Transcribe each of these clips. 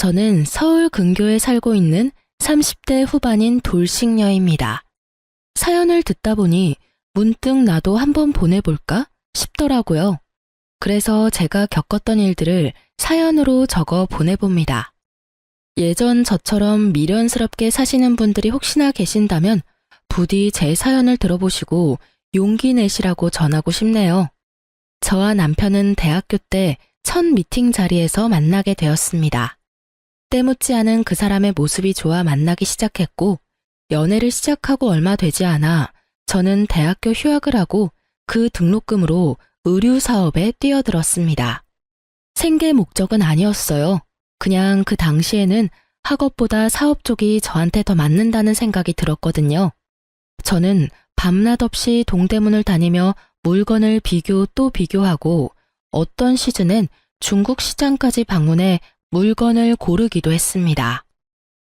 저는 서울 근교에 살고 있는 30대 후반인 돌싱녀입니다. 사연을 듣다 보니 문득 나도 한번 보내볼까 싶더라고요. 그래서 제가 겪었던 일들을 사연으로 적어 보내봅니다. 예전 저처럼 미련스럽게 사시는 분들이 혹시나 계신다면 부디 제 사연을 들어보시고 용기 내시라고 전하고 싶네요. 저와 남편은 대학교 때 첫 미팅 자리에서 만나게 되었습니다. 때묻지 않은 그 사람의 모습이 좋아 만나기 시작했고, 연애를 시작하고 얼마 되지 않아 저는 대학교 휴학을 하고 그 등록금으로 의류 사업에 뛰어들었습니다. 생계 목적은 아니었어요. 그냥 그 당시에는 학업보다 사업 쪽이 저한테 더 맞는다는 생각이 들었거든요. 저는 밤낮 없이 동대문을 다니며 물건을 비교 또 비교하고 어떤 시즌엔 중국 시장까지 방문해 물건을 고르기도 했습니다.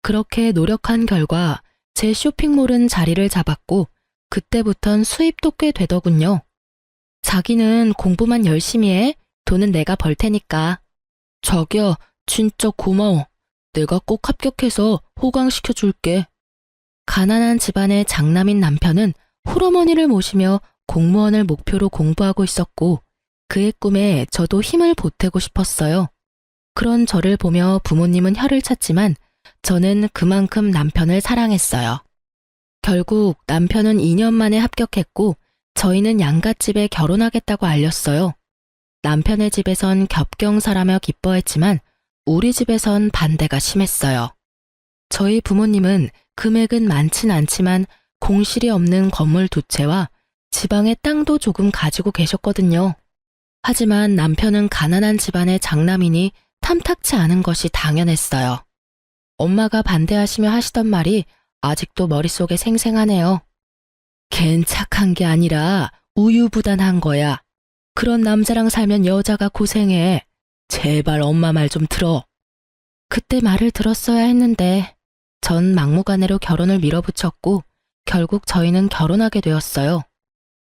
그렇게 노력한 결과 제 쇼핑몰은 자리를 잡았고 그때부턴 수입도 꽤 되더군요. 자기는 공부만 열심히 해. 돈은 내가 벌 테니까. 자기야, 진짜 고마워. 내가 꼭 합격해서 호강시켜줄게. 가난한 집안의 장남인 남편은 홀어머니를 모시며 공무원을 목표로 공부하고 있었고 그의 꿈에 저도 힘을 보태고 싶었어요. 그런 저를 보며 부모님은 혀를 찼지만 저는 그만큼 남편을 사랑했어요. 결국 남편은 2년 만에 합격했고 저희는 양갓집에 결혼하겠다고 알렸어요. 남편의 집에선 겹경사라며 기뻐했지만 우리 집에선 반대가 심했어요. 저희 부모님은 금액은 많진 않지만 공실이 없는 건물 2채와 지방의 땅도 조금 가지고 계셨거든요. 하지만 남편은 가난한 집안의 장남이니 탐탁치 않은 것이 당연했어요. 엄마가 반대하시며 하시던 말이 아직도 머릿속에 생생하네요. 걘 착한 게 아니라 우유부단한 거야. 그런 남자랑 살면 여자가 고생해. 제발 엄마 말 좀 들어. 그때 말을 들었어야 했는데 전 막무가내로 결혼을 밀어붙였고 결국 저희는 결혼하게 되었어요.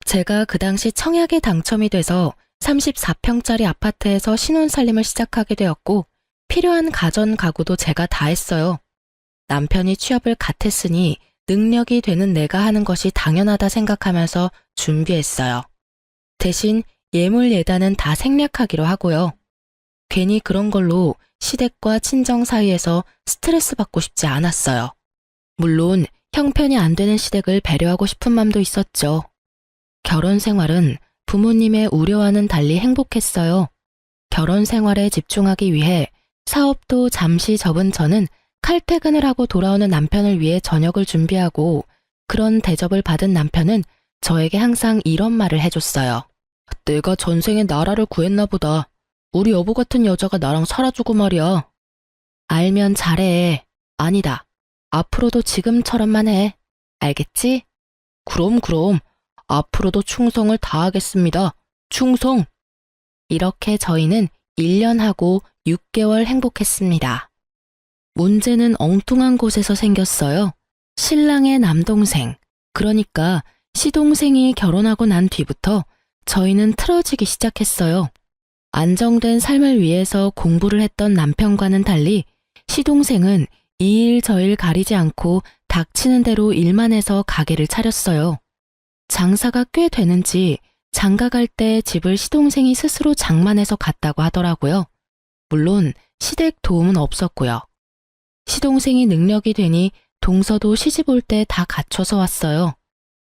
제가 그 당시 청약에 당첨이 돼서 34평짜리 아파트에서 신혼살림을 시작하게 되었고 필요한 가전 가구도 제가 다 했어요. 남편이 취업을 갓 했으니 능력이 되는 내가 하는 것이 당연하다 생각하면서 준비했어요. 대신 예물 예단은 다 생략하기로 하고요. 괜히 그런 걸로 시댁과 친정 사이에서 스트레스 받고 싶지 않았어요. 물론 형편이 안 되는 시댁을 배려하고 싶은 마음도 있었죠. 결혼 생활은 부모님의 우려와는 달리 행복했어요. 결혼 생활에 집중하기 위해 사업도 잠시 접은 저는 칼퇴근을 하고 돌아오는 남편을 위해 저녁을 준비하고 그런 대접을 받은 남편은 저에게 항상 이런 말을 해줬어요. 내가 전생에 나라를 구했나 보다. 우리 여보 같은 여자가 나랑 살아주고 말이야. 알면 잘해. 아니다. 앞으로도 지금처럼만 해. 알겠지? 그럼. 앞으로도 충성을 다하겠습니다. 충성! 이렇게 저희는 1년하고 6개월 행복했습니다. 문제는 엉뚱한 곳에서 생겼어요. 신랑의 남동생, 그러니까 시동생이 결혼하고 난 뒤부터 저희는 틀어지기 시작했어요. 안정된 삶을 위해서 공부를 했던 남편과는 달리 시동생은 이 일 저 일 가리지 않고 닥치는 대로 일만 해서 가게를 차렸어요. 장사가 꽤 되는지 장가 갈 때 집을 시동생이 스스로 장만해서 갔다고 하더라고요. 물론 시댁 도움은 없었고요. 시동생이 능력이 되니 동서도 시집 올 때 다 갖춰서 왔어요.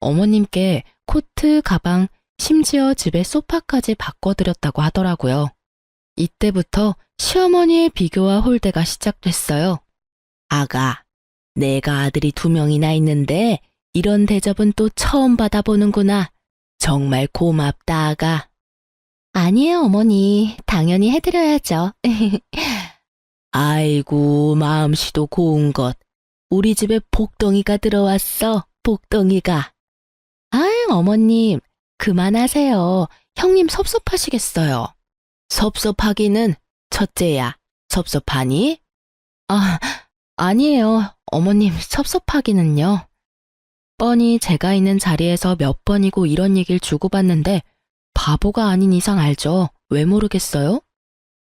어머님께 코트, 가방, 심지어 집에 소파까지 바꿔드렸다고 하더라고요. 이때부터 시어머니의 비교와 홀대가 시작됐어요. 아가, 내가 아들이 2명이나 있는데 이런 대접은 또 처음 받아보는구나. 정말 고맙다, 아가. 아니에요, 어머니. 당연히 해드려야죠. 아이고, 마음씨도 고운 것. 우리 집에 복덩이가 들어왔어, 복덩이가. 아유, 어머님, 그만하세요. 형님 섭섭하시겠어요. 섭섭하기는 첫째야. 섭섭하니? 아니에요. 어머님, 섭섭하기는요. 뻔히 제가 있는 자리에서 몇 번이고 이런 얘기를 주고받는데 바보가 아닌 이상 알죠. 왜 모르겠어요?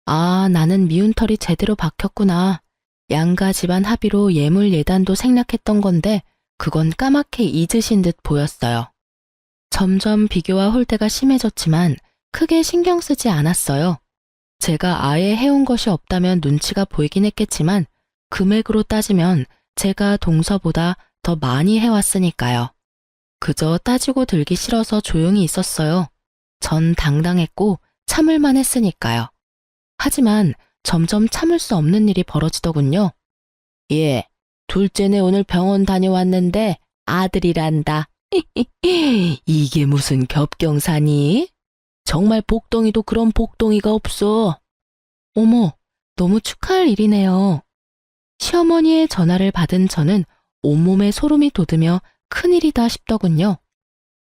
아, 나는 미운 털이 제대로 박혔구나. 양가 집안 합의로 예물 예단도 생략했던 건데 그건 까맣게 잊으신 듯 보였어요. 점점 비교와 홀대가 심해졌지만 크게 신경 쓰지 않았어요. 제가 아예 해온 것이 없다면 눈치가 보이긴 했겠지만 금액으로 따지면 제가 동서보다 더 많이 해왔으니까요. 그저 따지고 들기 싫어서 조용히 있었어요. 전 당당했고 참을만 했으니까요. 하지만 점점 참을 수 없는 일이 벌어지더군요. 예, 둘째네 오늘 병원 다녀왔는데 아들이란다. 이게 무슨 겹경사니? 정말 복덩이도 그런 복덩이가 없어. 어머, 너무 축하할 일이네요. 시어머니의 전화를 받은 저는 온몸에 소름이 돋으며 큰일이다 싶더군요.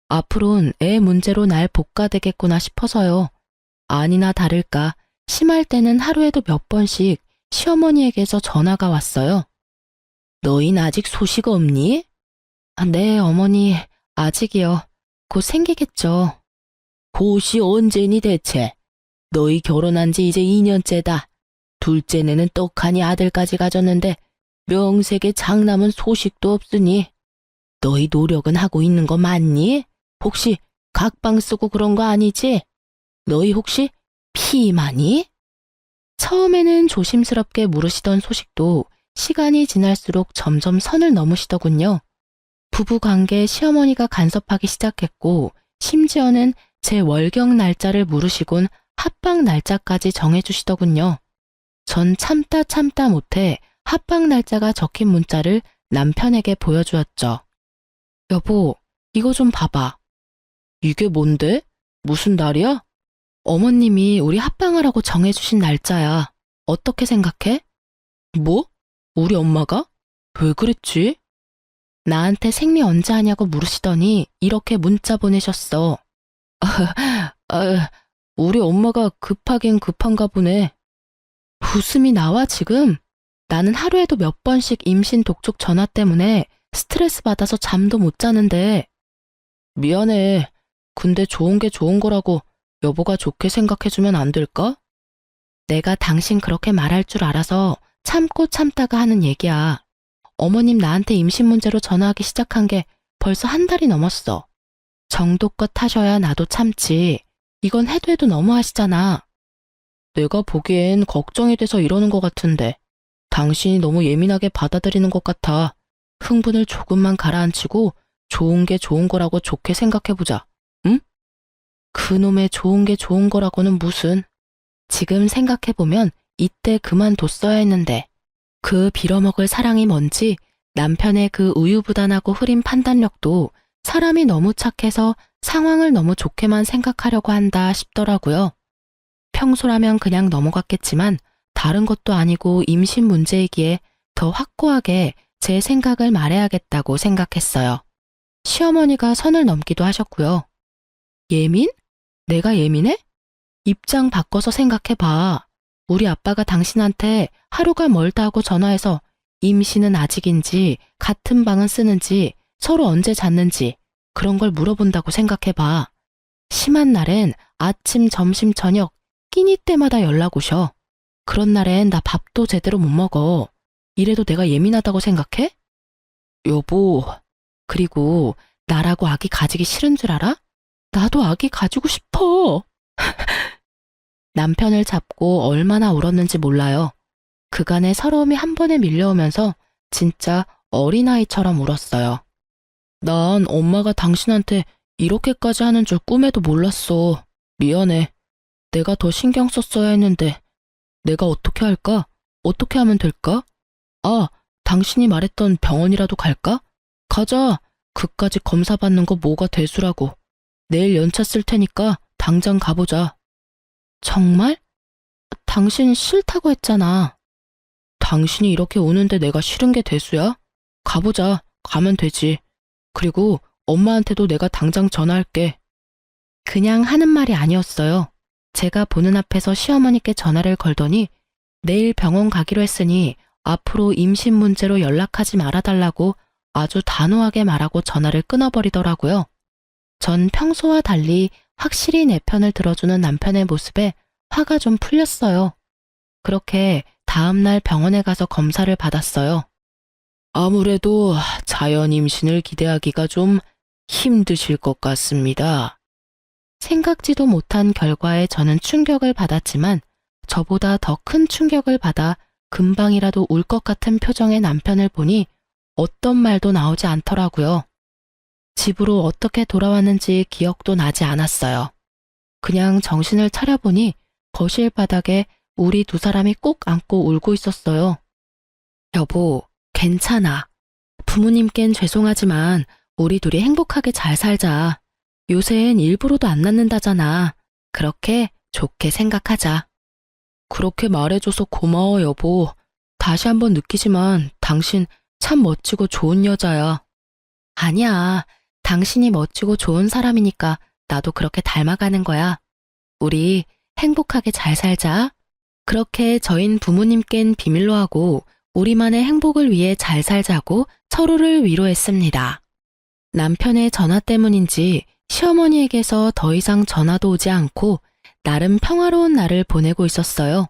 앞으론 애 문제로 날 볶아대겠구나 싶어서요. 아니나 다를까 심할 때는 하루에도 몇 번씩 시어머니에게서 전화가 왔어요. 너흰 아직 소식 없니? 네, 어머니, 아직이요. 곧 생기겠죠. 곧이 언제니 대체? 너희 결혼한 지 이제 2년째다. 둘째네는 떡하니 아들까지 가졌는데 명색에 장남은 소식도 없으니 너희 노력은 하고 있는 거 맞니? 혹시 각방 쓰고 그런 거 아니지? 너희 혹시 피임하니? 처음에는 조심스럽게 물으시던 소식도 시간이 지날수록 점점 선을 넘으시더군요. 부부관계에 시어머니가 간섭하기 시작했고 심지어는 제 월경 날짜를 물으시곤 합방 날짜까지 정해주시더군요. 전 참다 못해 합방 날짜가 적힌 문자를 남편에게 보여주었죠. 여보, 이거 좀 봐봐. 이게 뭔데? 무슨 날이야? 어머님이 우리 합방하라고 정해주신 날짜야. 어떻게 생각해? 뭐? 우리 엄마가? 왜 그랬지? 나한테 생리 언제 하냐고 물으시더니 이렇게 문자 보내셨어. 우리 엄마가 급하긴 급한가 보네. 웃음이 나와 지금? 나는 하루에도 몇 번씩 임신 독촉 전화 때문에 스트레스 받아서 잠도 못 자는데. 미안해. 근데 좋은 게 좋은 거라고 여보가 좋게 생각해주면 안 될까? 내가 당신 그렇게 말할 줄 알아서 참고 참다가 하는 얘기야. 어머님 나한테 임신 문제로 전화하기 시작한 게 벌써 한 달이 넘었어. 정도껏 하셔야 나도 참지. 이건 해도 해도 너무하시잖아. 내가 보기엔 걱정이 돼서 이러는 것 같은데 당신이 너무 예민하게 받아들이는 것 같아. 흥분을 조금만 가라앉히고 좋은 게 좋은 거라고 좋게 생각해보자. 응? 그놈의 좋은 게 좋은 거라고는 무슨. 지금 생각해보면 이때 그만뒀어야 했는데 그 빌어먹을 사랑이 뭔지 남편의 그 우유부단하고 흐린 판단력도 사람이 너무 착해서 상황을 너무 좋게만 생각하려고 한다 싶더라고요. 평소라면 그냥 넘어갔겠지만 다른 것도 아니고 임신 문제이기에 더 확고하게 제 생각을 말해야겠다고 생각했어요. 시어머니가 선을 넘기도 하셨고요. 예민? 내가 예민해? 입장 바꿔서 생각해봐. 우리 아빠가 당신한테 하루가 멀다 하고 전화해서 임신은 아직인지 같은 방은 쓰는지 서로 언제 잤는지 그런 걸 물어본다고 생각해봐. 심한 날엔 아침, 점심, 저녁 끼니 때마다 연락 오셔. 그런 날엔 나 밥도 제대로 못 먹어. 이래도 내가 예민하다고 생각해? 여보, 그리고 나라고 아기 가지기 싫은 줄 알아? 나도 아기 가지고 싶어. 남편을 잡고 얼마나 울었는지 몰라요. 그간의 서러움이 한 번에 밀려오면서 진짜 어린아이처럼 울었어요. 난 엄마가 당신한테 이렇게까지 하는 줄 꿈에도 몰랐어. 미안해. 내가 더 신경 썼어야 했는데 내가 어떻게 할까? 어떻게 하면 될까? 아, 당신이 말했던 병원이라도 갈까? 가자. 그까지 검사 받는 거 뭐가 대수라고. 내일 연차 쓸 테니까 당장 가보자. 정말? 당신 싫다고 했잖아. 당신이 이렇게 우는데 내가 싫은 게 대수야? 가보자. 가면 되지. 그리고 엄마한테도 내가 당장 전화할게. 그냥 하는 말이 아니었어요. 제가 보는 앞에서 시어머니께 전화를 걸더니 내일 병원 가기로 했으니 앞으로 임신 문제로 연락하지 말아달라고 아주 단호하게 말하고 전화를 끊어버리더라고요. 전 평소와 달리 확실히 내 편을 들어주는 남편의 모습에 화가 좀 풀렸어요. 그렇게 다음날 병원에 가서 검사를 받았어요. 아무래도 자연 임신을 기대하기가 좀 힘드실 것 같습니다. 생각지도 못한 결과에 저는 충격을 받았지만 저보다 더 큰 충격을 받아 금방이라도 울 것 같은 표정의 남편을 보니 어떤 말도 나오지 않더라고요. 집으로 어떻게 돌아왔는지 기억도 나지 않았어요. 그냥 정신을 차려보니 거실 바닥에 우리 두 사람이 꼭 안고 울고 있었어요. 여보, 괜찮아. 부모님껜 죄송하지만 우리 둘이 행복하게 잘 살자. 요새엔 일부러도 안 낳는다잖아. 그렇게 좋게 생각하자. 그렇게 말해줘서 고마워, 여보. 다시 한번 느끼지만 당신 참 멋지고 좋은 여자야. 아니야. 당신이 멋지고 좋은 사람이니까 나도 그렇게 닮아가는 거야. 우리 행복하게 잘 살자. 그렇게 저흰 부모님껜 비밀로 하고 우리만의 행복을 위해 잘 살자고 서로를 위로했습니다. 남편의 전화 때문인지 시어머니에게서 더 이상 전화도 오지 않고 나름 평화로운 날을 보내고 있었어요.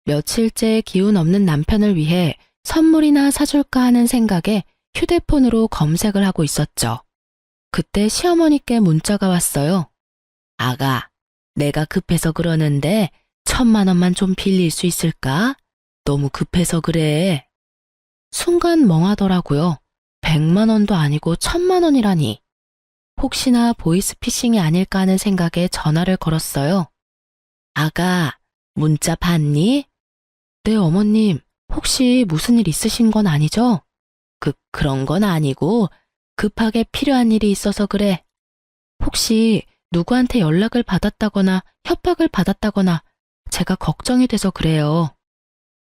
며칠째 기운 없는 남편을 위해 선물이나 사줄까 하는 생각에 휴대폰으로 검색을 하고 있었죠. 그때 시어머니께 문자가 왔어요. 아가, 내가 급해서 그러는데 1,000만 원만 좀 빌릴 수 있을까? 너무 급해서 그래. 순간 멍하더라고요. 100만 원도 아니고 1,000만 원이라니. 혹시나 보이스피싱이 아닐까 하는 생각에 전화를 걸었어요. 아가, 문자 봤니? 네, 어머님. 혹시 무슨 일 있으신 건 아니죠? 그런 건 아니고 급하게 필요한 일이 있어서 그래. 혹시 누구한테 연락을 받았다거나 협박을 받았다거나 제가 걱정이 돼서 그래요.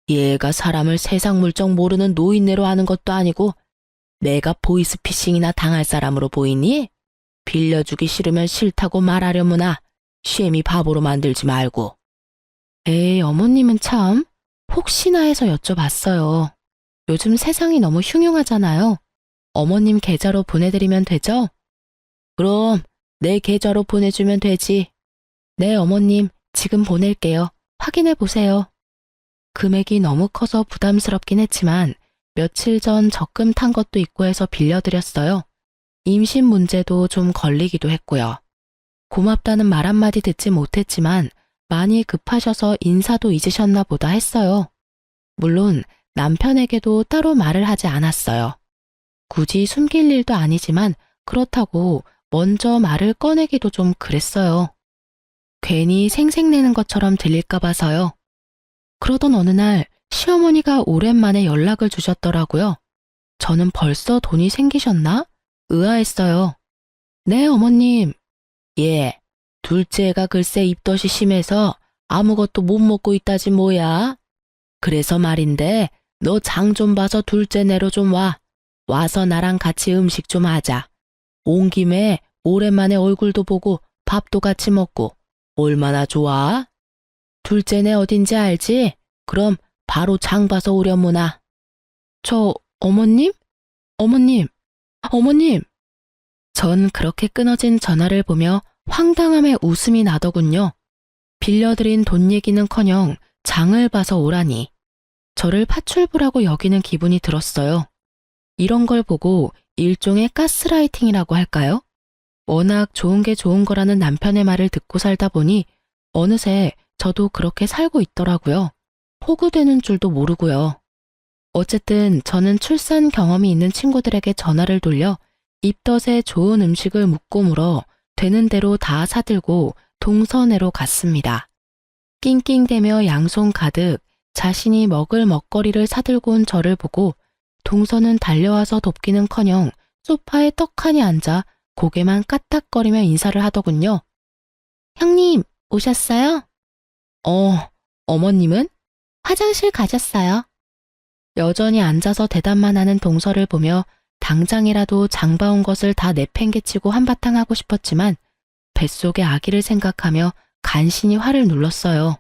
얘가 사람을 세상 물정 모르는 노인네로 하는 것도 아니고 내가 보이스피싱이나 당할 사람으로 보이니? 빌려주기 싫으면 싫다고 말하려무나 쉐미 바보로 만들지 말고. 에이, 어머님은 참 혹시나 해서 여쭤봤어요. 요즘 세상이 너무 흉흉하잖아요. 어머님 계좌로 보내드리면 되죠? 그럼 내 계좌로 보내주면 되지. 네, 어머님, 지금 보낼게요. 확인해 보세요. 금액이 너무 커서 부담스럽긴 했지만 며칠 전 적금 탄 것도 있고 해서 빌려드렸어요. 임신 문제도 좀 걸리기도 했고요. 고맙다는 말 한마디 듣지 못했지만 많이 급하셔서 인사도 잊으셨나 보다 했어요. 물론 남편에게도 따로 말을 하지 않았어요. 굳이 숨길 일도 아니지만 그렇다고 먼저 말을 꺼내기도 좀 그랬어요. 괜히 생색내는 것처럼 들릴까 봐서요. 그러던 어느 날 시어머니가 오랜만에 연락을 주셨더라고요. 저는 벌써 돈이 생기셨나? 의아했어요. 네, 어머님. 예, 둘째가 글쎄 입덧이 심해서 아무것도 못 먹고 있다지 뭐야. 그래서 말인데 너 장 좀 봐서 둘째 내로 좀 와. 와서 나랑 같이 음식 좀 하자. 온 김에 오랜만에 얼굴도 보고 밥도 같이 먹고 얼마나 좋아? 둘째네 어딘지 알지? 그럼 바로 장 봐서 오려무나. 어머님? 어머님! 어머님! 전 그렇게 끊어진 전화를 보며 황당함에 웃음이 나더군요. 빌려드린 돈 얘기는커녕 장을 봐서 오라니. 저를 파출부라고 여기는 기분이 들었어요. 이런 걸 보고 일종의 가스라이팅이라고 할까요? 워낙 좋은 게 좋은 거라는 남편의 말을 듣고 살다 보니 어느새 저도 그렇게 살고 있더라고요. 호구되는 줄도 모르고요. 어쨌든 저는 출산 경험이 있는 친구들에게 전화를 돌려 입덧에 좋은 음식을 묻고 물어 되는 대로 다 사들고 동서내로 갔습니다. 낑낑대며 양손 가득 자신이 먹을 먹거리를 사들고 온 저를 보고 동서는 달려와서 돕기는커녕 소파에 떡하니 앉아 고개만 까딱거리며 인사를 하더군요. 형님, 오셨어요? 어머님은? 화장실 가셨어요. 여전히 앉아서 대답만 하는 동서를 보며 당장이라도 장봐온 것을 다 내팽개치고 한바탕 하고 싶었지만 뱃속의 아기를 생각하며 간신히 화를 눌렀어요.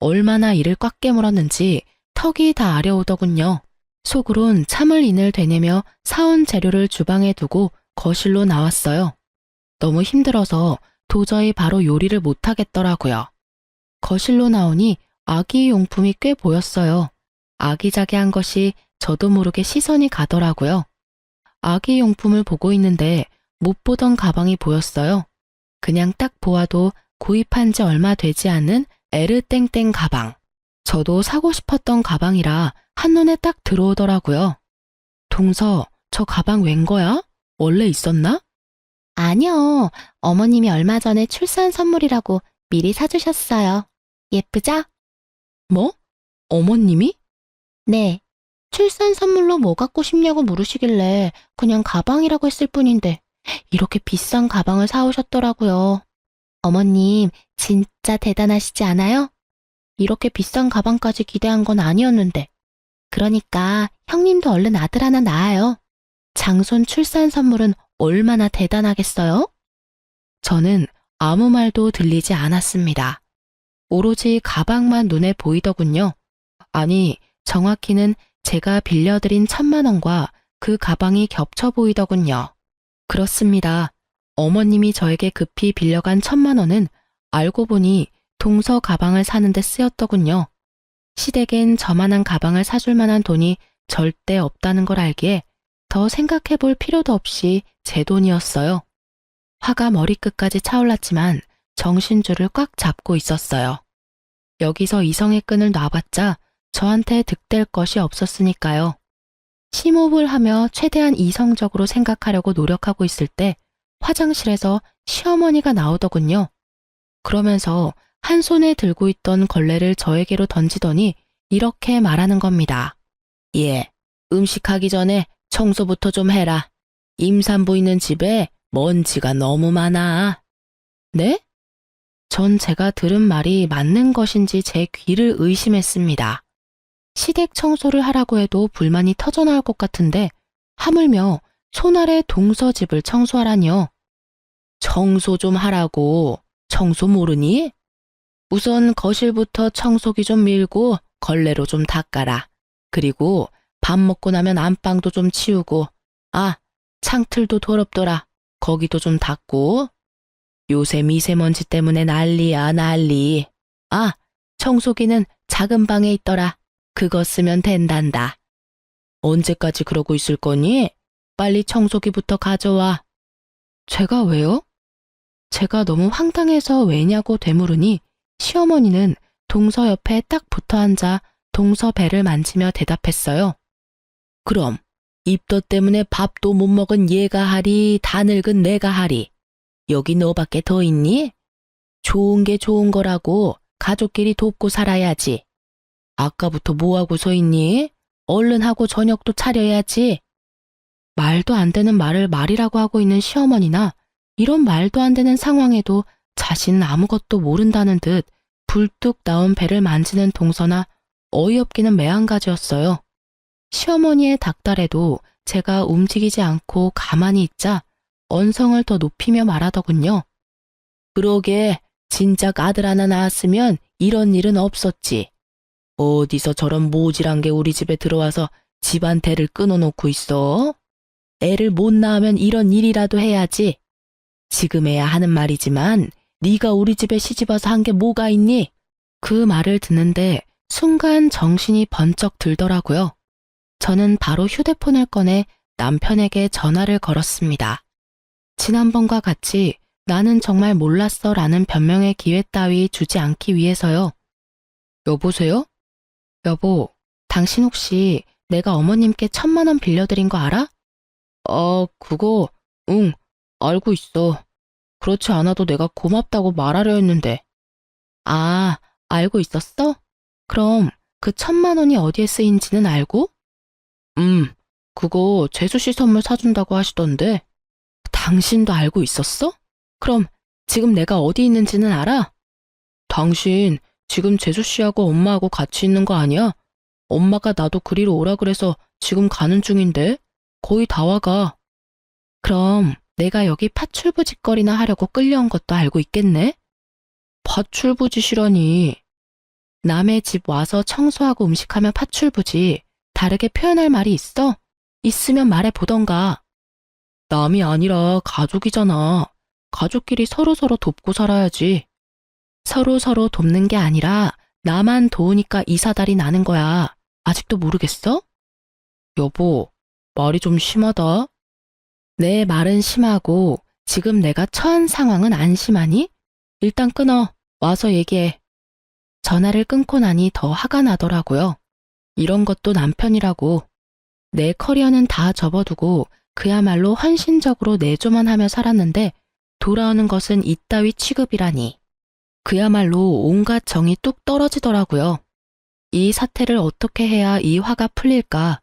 얼마나 이를 꽉 깨물었는지 턱이 다 아려오더군요. 속으론 참을 인을 되뇌며 사온 재료를 주방에 두고 거실로 나왔어요. 너무 힘들어서 도저히 바로 요리를 못하겠더라고요. 거실로 나오니 아기 용품이 꽤 보였어요. 아기자기한 것이 저도 모르게 시선이 가더라고요. 아기 용품을 보고 있는데 못 보던 가방이 보였어요. 그냥 딱 보아도 구입한 지 얼마 되지 않은 에르땡땡 가방. 저도 사고 싶었던 가방이라 한눈에 딱 들어오더라고요. 동서, 저 가방 웬 거야? 원래 있었나? 아니요. 어머님이 얼마 전에 출산 선물이라고 미리 사주셨어요. 예쁘죠? 뭐? 어머님이? 네. 출산 선물로 뭐 갖고 싶냐고 물으시길래 그냥 가방이라고 했을 뿐인데 이렇게 비싼 가방을 사오셨더라고요. 어머님 진짜 대단하시지 않아요? 이렇게 비싼 가방까지 기대한 건 아니었는데. 그러니까 형님도 얼른 아들 하나 낳아요. 장손 출산 선물은 얼마나 대단하겠어요? 저는 아무 말도 들리지 않았습니다. 오로지 가방만 눈에 보이더군요. 아니, 정확히는 제가 빌려드린 1,000만 원과 그 가방이 겹쳐 보이더군요. 그렇습니다. 어머님이 저에게 급히 빌려간 1,000만 원은 알고 보니 동서 가방을 사는데 쓰였더군요. 시댁엔 저만한 가방을 사줄 만한 돈이 절대 없다는 걸 알기에 더 생각해 볼 필요도 없이 제 돈이었어요. 화가 머리끝까지 차올랐지만 정신줄을 꽉 잡고 있었어요. 여기서 이성의 끈을 놔봤자 저한테 득될 것이 없었으니까요. 심호흡을 하며 최대한 이성적으로 생각하려고 노력하고 있을 때 화장실에서 시어머니가 나오더군요. 그러면서 한 손에 들고 있던 걸레를 저에게로 던지더니 이렇게 말하는 겁니다. 예, 음식하기 전에 청소부터 좀 해라. 임산부 있는 집에 먼지가 너무 많아. 네? 전 제가 들은 말이 맞는 것인지 제 귀를 의심했습니다. 시댁 청소를 하라고 해도 불만이 터져나올 것 같은데 하물며 손아래 동서 집을 청소하라니요. 청소 좀 하라고. 청소 모르니? 우선 거실부터 청소기 좀 밀고 걸레로 좀 닦아라. 그리고 밥 먹고 나면 안방도 좀 치우고, 아, 창틀도 더럽더라. 거기도 좀 닦고. 요새 미세먼지 때문에 난리야, 난리. 아, 청소기는 작은 방에 있더라. 그거 쓰면 된단다. 언제까지 그러고 있을 거니? 빨리 청소기부터 가져와. 제가 왜요? 제가 너무 황당해서 왜냐고 되물으니 시어머니는 동서 옆에 딱 붙어 앉아 동서 배를 만지며 대답했어요. 그럼 입덧 때문에 밥도 못 먹은 얘가 하리, 다 늙은 내가 하리. 여기 너밖에 더 있니? 좋은 게 좋은 거라고 가족끼리 돕고 살아야지. 아까부터 뭐하고 서 있니? 얼른 하고 저녁도 차려야지. 말도 안 되는 말을 말이라고 하고 있는 시어머니나 이런 말도 안 되는 상황에도 자신은 아무것도 모른다는 듯 불뚝 나온 배를 만지는 동서나 어이없기는 매한가지였어요. 시어머니의 닥달에도 제가 움직이지 않고 가만히 있자 언성을 더 높이며 말하더군요. 그러게 진작 아들 하나 낳았으면 이런 일은 없었지. 어디서 저런 모질한 게 우리 집에 들어와서 집안 대를 끊어놓고 있어? 애를 못 낳으면 이런 일이라도 해야지. 지금에야 하는 말이지만 네가 우리 집에 시집와서 한 게 뭐가 있니? 그 말을 듣는데 순간 정신이 번쩍 들더라고요. 저는 바로 휴대폰을 꺼내 남편에게 전화를 걸었습니다. 지난번과 같이 나는 정말 몰랐어 라는 변명의 기회 따위 주지 않기 위해서요. 여보세요? 여보, 당신 혹시 내가 어머님께 1,000만 원 빌려드린 거 알아? 그거, 응, 알고 있어. 그렇지 않아도 내가 고맙다고 말하려 했는데. 아, 알고 있었어? 그럼 그 1,000만 원이 어디에 쓰인지는 알고? 그거 재수씨 선물 사준다고 하시던데. 당신도 알고 있었어? 그럼 지금 내가 어디 있는지는 알아? 당신 지금 재수씨하고 엄마하고 같이 있는 거 아니야? 엄마가 나도 그리로 오라 그래서 지금 가는 중인데 거의 다 와가. 그럼 내가 여기 파출부짓거리나 하려고 끌려온 것도 알고 있겠네? 파출부짓이라니. 남의 집 와서 청소하고 음식하면 파출부지. 다르게 표현할 말이 있어? 있으면 말해보던가. 남이 아니라 가족이잖아. 가족끼리 서로서로 돕고 살아야지. 서로서로 돕는 게 아니라 나만 도우니까 이 사달이 나는 거야. 아직도 모르겠어? 여보, 말이 좀 심하다. 내 말은 심하고 지금 내가 처한 상황은 안 심하니? 일단 끊어. 와서 얘기해. 전화를 끊고 나니 더 화가 나더라고요. 이런 것도 남편이라고. 내 커리어는 다 접어두고 그야말로 헌신적으로 내조만 하며 살았는데 돌아오는 것은 이따위 취급이라니. 그야말로 온갖 정이 뚝 떨어지더라고요. 이 사태를 어떻게 해야 이 화가 풀릴까?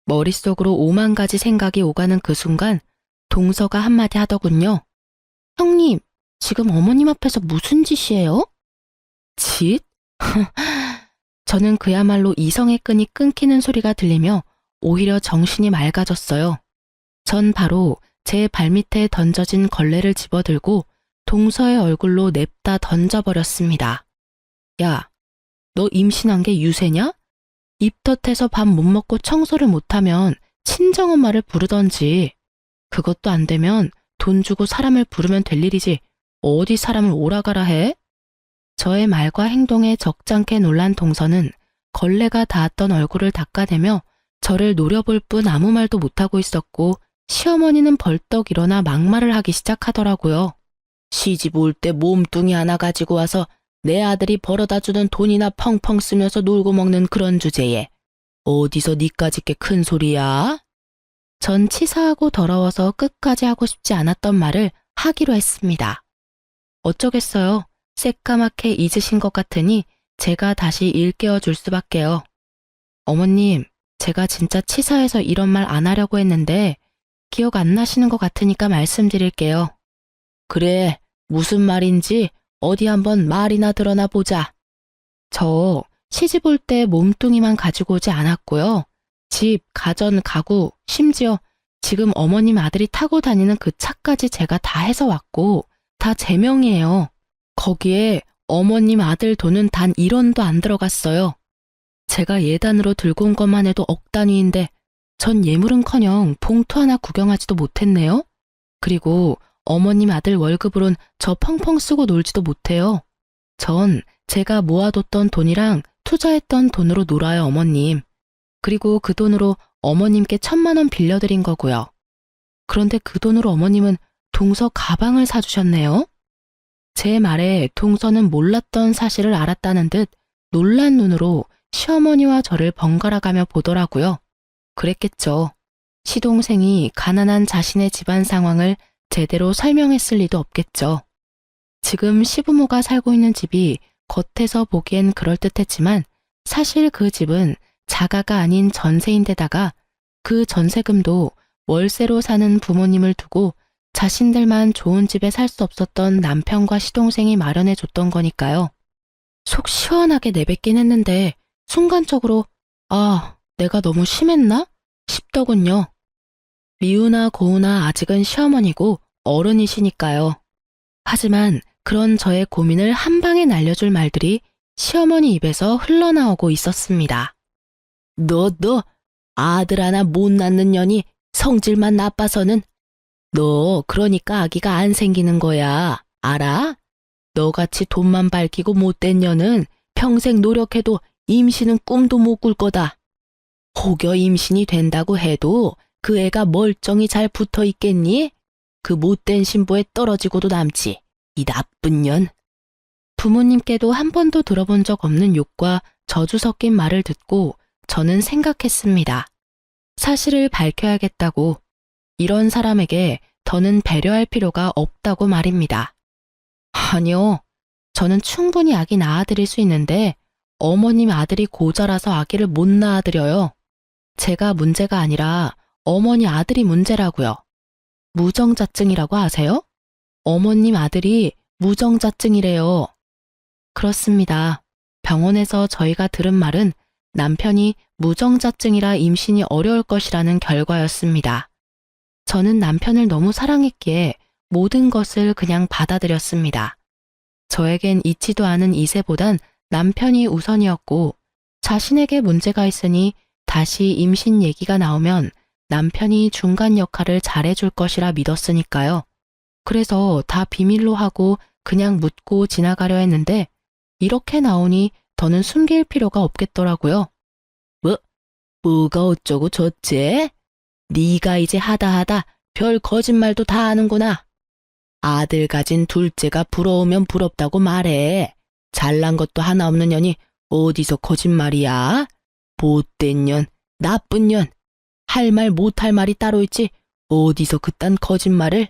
머릿속으로 5만 가지 생각이 오가는 그 순간 동서가 한마디 하더군요. 형님, 지금 어머님 앞에서 무슨 짓이에요? 짓? 저는 그야말로 이성의 끈이 끊기는 소리가 들리며 오히려 정신이 맑아졌어요. 전 바로 제 발밑에 던져진 걸레를 집어들고 동서의 얼굴로 냅다 던져버렸습니다. 야, 너 임신한 게 유세냐? 입덧해서 밥 못 먹고 청소를 못하면 친정엄마를 부르던지. 그것도 안 되면 돈 주고 사람을 부르면 될 일이지 어디 사람을 오라가라 해? 저의 말과 행동에 적잖게 놀란 동서는 걸레가 닿았던 얼굴을 닦아대며 저를 노려볼 뿐 아무 말도 못하고 있었고 시어머니는 벌떡 일어나 막말을 하기 시작하더라고요. 시집 올 때 몸뚱이 하나 가지고 와서 내 아들이 벌어다주는 돈이나 펑펑 쓰면서 놀고 먹는 그런 주제에 어디서 니까짓 게 큰 소리야? 전 치사하고 더러워서 끝까지 하고 싶지 않았던 말을 하기로 했습니다. 어쩌겠어요. 새까맣게 잊으신 것 같으니 제가 다시 일깨워 줄 수밖에요. 어머님, 제가 진짜 치사해서 이런 말 안 하려고 했는데 기억 안 나시는 것 같으니까 말씀드릴게요. 그래, 무슨 말인지 어디 한번 말이나 드러나 보자. 저 시집 올 때 몸뚱이만 가지고 오지 않았고요. 집, 가전, 가구, 심지어 지금 어머님 아들이 타고 다니는 그 차까지 제가 다 해서 왔고 다 제 명이에요. 거기에 어머님 아들 돈은 단 1원도 안 들어갔어요. 제가 예단으로 들고 온 것만 해도 억 단위인데 전 예물은커녕 봉투 하나 구경하지도 못했네요. 그리고 어머님 아들 월급으론 저 펑펑 쓰고 놀지도 못해요. 전 제가 모아뒀던 돈이랑 투자했던 돈으로 놀아요, 어머님. 그리고 그 돈으로 어머님께 1,000만 원 빌려드린 거고요. 그런데 그 돈으로 어머님은 동서 가방을 사주셨네요. 제 말에 동서는 몰랐던 사실을 알았다는 듯 놀란 눈으로 시어머니와 저를 번갈아가며 보더라고요. 그랬겠죠. 시동생이 가난한 자신의 집안 상황을 제대로 설명했을 리도 없겠죠. 지금 시부모가 살고 있는 집이 겉에서 보기엔 그럴듯했지만 사실 그 집은 자가가 아닌 전세인데다가 그 전세금도 월세로 사는 부모님을 두고 자신들만 좋은 집에 살 수 없었던 남편과 시동생이 마련해 줬던 거니까요. 속 시원하게 내뱉긴 했는데 순간적으로 내가 너무 심했나? 싶더군요. 미우나 고우나 아직은 시어머니고 어른이시니까요. 하지만 그런 저의 고민을 한 방에 날려줄 말들이 시어머니 입에서 흘러나오고 있었습니다. 너 아들 하나 못 낳는 년이 성질만 나빠서는 너 그러니까 아기가 안 생기는 거야. 알아? 너같이 돈만 밝히고 못된 년은 평생 노력해도 임신은 꿈도 못 꿀 거다. 혹여 임신이 된다고 해도 그 애가 멀쩡히 잘 붙어 있겠니? 그 못된 신부에 떨어지고도 남지. 이 나쁜 년. 부모님께도 한 번도 들어본 적 없는 욕과 저주 섞인 말을 듣고 저는 생각했습니다. 사실을 밝혀야겠다고. 이런 사람에게 더는 배려할 필요가 없다고 말입니다. 아니요. 저는 충분히 아기 낳아드릴 수 있는데 어머님 아들이 고자라서 아기를 못 낳아드려요. 제가 문제가 아니라 어머니 아들이 문제라고요. 무정자증이라고 아세요? 어머님 아들이 무정자증이래요. 그렇습니다. 병원에서 저희가 들은 말은 남편이 무정자증이라 임신이 어려울 것이라는 결과였습니다. 저는 남편을 너무 사랑했기에 모든 것을 그냥 받아들였습니다. 저에겐 있지도 않은 이세보단 남편이 우선이었고 자신에게 문제가 있으니 다시 임신 얘기가 나오면 남편이 중간 역할을 잘해줄 것이라 믿었으니까요. 그래서 다 비밀로 하고 그냥 묻고 지나가려 했는데 이렇게 나오니 더는 숨길 필요가 없겠더라고요. 뭐가 어쩌고 저째? 네가 이제 하다 별 거짓말도 다 하는구나. 아들 가진 둘째가 부러우면 부럽다고 말해. 잘난 것도 하나 없는 년이 어디서 거짓말이야? 못된 년, 나쁜 년. 할 말 못할 말이 따로 있지 어디서 그딴 거짓말을.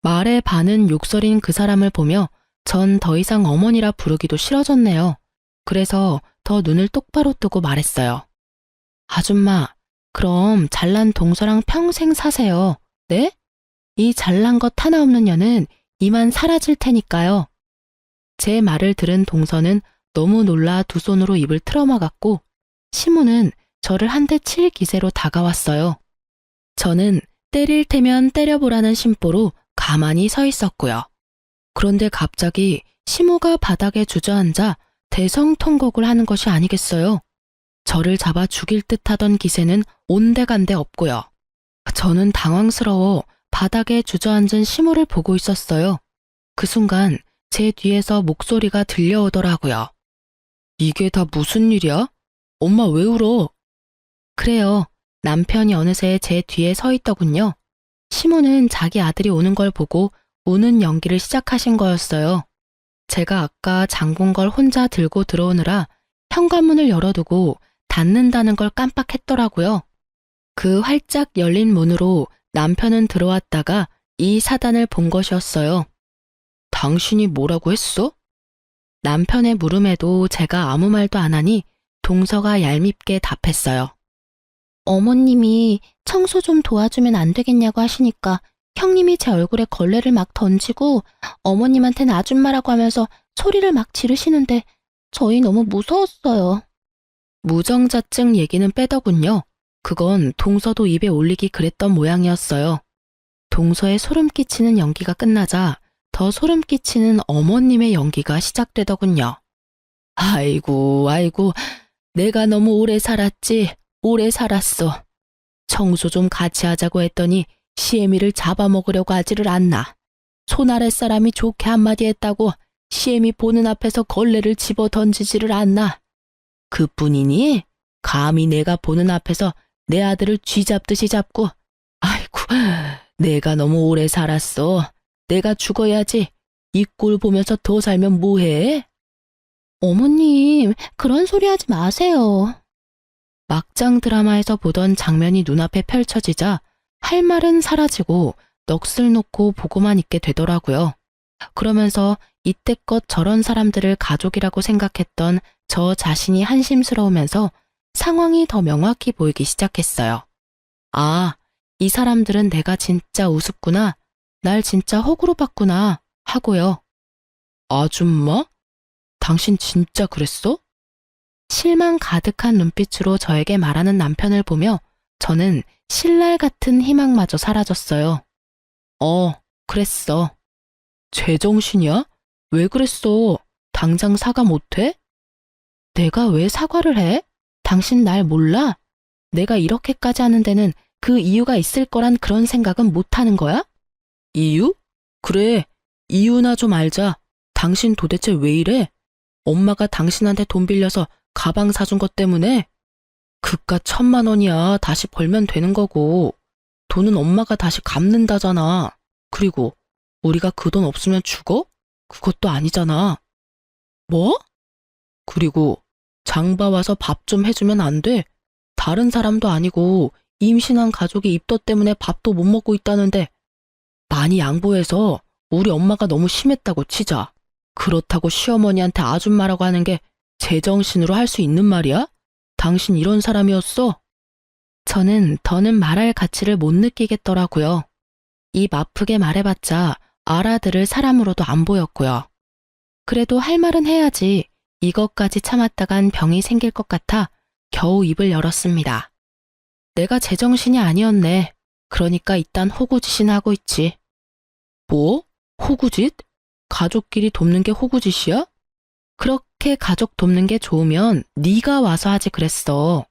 말에 반은 욕설인 그 사람을 보며 전 더 이상 어머니라 부르기도 싫어졌네요. 그래서 더 눈을 똑바로 뜨고 말했어요. 아줌마, 그럼 잘난 동서랑 평생 사세요. 네? 이 잘난 것 하나 없는 년은 이만 사라질 테니까요. 제 말을 들은 동서는 너무 놀라 두 손으로 입을 틀어막았고 시무는 저를 한 대 칠 기세로 다가왔어요. 저는 때릴 테면 때려보라는 심보로 가만히 서 있었고요. 그런데 갑자기 시무가 바닥에 주저앉아 대성통곡을 하는 것이 아니겠어요. 저를 잡아 죽일 듯 하던 기세는 온데간데 없고요. 저는 당황스러워 바닥에 주저앉은 시무를 보고 있었어요. 그 순간 제 뒤에서 목소리가 들려오더라고요. 이게 다 무슨 일이야? 엄마 왜 울어? 그래요. 남편이 어느새 제 뒤에 서 있더군요. 시모는 자기 아들이 오는 걸 보고 우는 연기를 시작하신 거였어요. 제가 아까 장본 걸 혼자 들고 들어오느라 현관문을 열어두고 닫는다는 걸 깜빡했더라고요. 그 활짝 열린 문으로 남편은 들어왔다가 이 사단을 본 것이었어요. 당신이 뭐라고 했어? 남편의 물음에도 제가 아무 말도 안 하니 동서가 얄밉게 답했어요. 어머님이 청소 좀 도와주면 안 되겠냐고 하시니까 형님이 제 얼굴에 걸레를 막 던지고 어머님한테는 아줌마라고 하면서 소리를 막 지르시는데 저희 너무 무서웠어요. 무정자증 얘기는 빼더군요. 그건 동서도 입에 올리기 그랬던 모양이었어요. 동서의 소름 끼치는 연기가 끝나자 더 소름 끼치는 어머님의 연기가 시작되더군요. 아이고, 내가 너무 오래 살았지. 오래 살았어. 청소 좀 같이 하자고 했더니 시애미를 잡아먹으려고 하지를 않나. 손 아래 사람이 좋게 한마디 했다고 시애미 보는 앞에서 걸레를 집어 던지지를 않나. 그뿐이니? 감히 내가 보는 앞에서 내 아들을 쥐잡듯이 잡고. 아이고, 내가 너무 오래 살았어. 내가 죽어야지. 이 꼴 보면서 더 살면 뭐해? 어머님, 그런 소리 하지 마세요. 막장 드라마에서 보던 장면이 눈앞에 펼쳐지자 할 말은 사라지고 넋을 놓고 보고만 있게 되더라고요. 그러면서 이때껏 저런 사람들을 가족이라고 생각했던 저 자신이 한심스러우면서 상황이 더 명확히 보이기 시작했어요. 아, 이 사람들은 내가 진짜 우습구나, 날 진짜 호구로 봤구나 하고요. 아줌마? 당신 진짜 그랬어? 실망 가득한 눈빛으로 저에게 말하는 남편을 보며 저는 신랄 같은 희망마저 사라졌어요. 그랬어. 제정신이야? 왜 그랬어? 당장 사과 못해? 내가 왜 사과를 해? 당신 날 몰라? 내가 이렇게까지 하는 데는 그 이유가 있을 거란 그런 생각은 못하는 거야? 이유? 그래, 이유나 좀 알자. 당신 도대체 왜 이래? 엄마가 당신한테 돈 빌려서 가방 사준 것 때문에? 그깟 1,000만 원이야. 다시 벌면 되는 거고. 돈은 엄마가 다시 갚는다잖아. 그리고 우리가 그 돈 없으면 죽어? 그것도 아니잖아. 뭐? 그리고 장봐 와서 밥 좀 해주면 안 돼? 다른 사람도 아니고 임신한 가족이 입덧 때문에 밥도 못 먹고 있다는데 많이 양보해서 우리 엄마가 너무 심했다고 치자. 그렇다고 시어머니한테 아줌마라고 하는 게 제정신으로 할 수 있는 말이야? 당신 이런 사람이었어? 저는 더는 말할 가치를 못 느끼겠더라고요. 입 아프게 말해봤자 알아들을 사람으로도 안 보였고요. 그래도 할 말은 해야지. 이것까지 참았다간 병이 생길 것 같아 겨우 입을 열었습니다. 내가 제정신이 아니었네. 그러니까 이딴 호구짓이나 하고 있지. 뭐? 호구짓? 가족끼리 돕는 게 호구짓이야? 그렇게 가족 돕는 게 좋으면 네가 와서 하지 그랬어.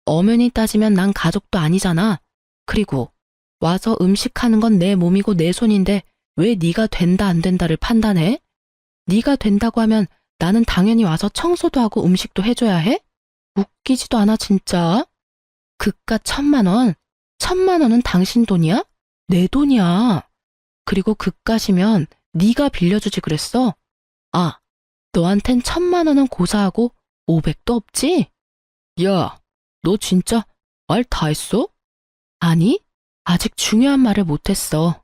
엄연히 따지면 난 가족도 아니잖아. 그리고 와서 음식하는 건 내 몸이고 내 손인데 왜 네가 된다 안 된다를 판단해? 네가 된다고 하면 나는 당연히 와서 청소도 하고 음식도 해줘야 해? 웃기지도 않아, 진짜. 그깟 1,000만 원? 1,000만 원은 당신 돈이야? 내 돈이야. 그리고 그깟이면 네가 빌려주지 그랬어? 아, 너한텐 1,000만 원은 고사하고 500도 없지? 야, 너 진짜 말 다 했어? 아니, 아직 중요한 말을 못했어.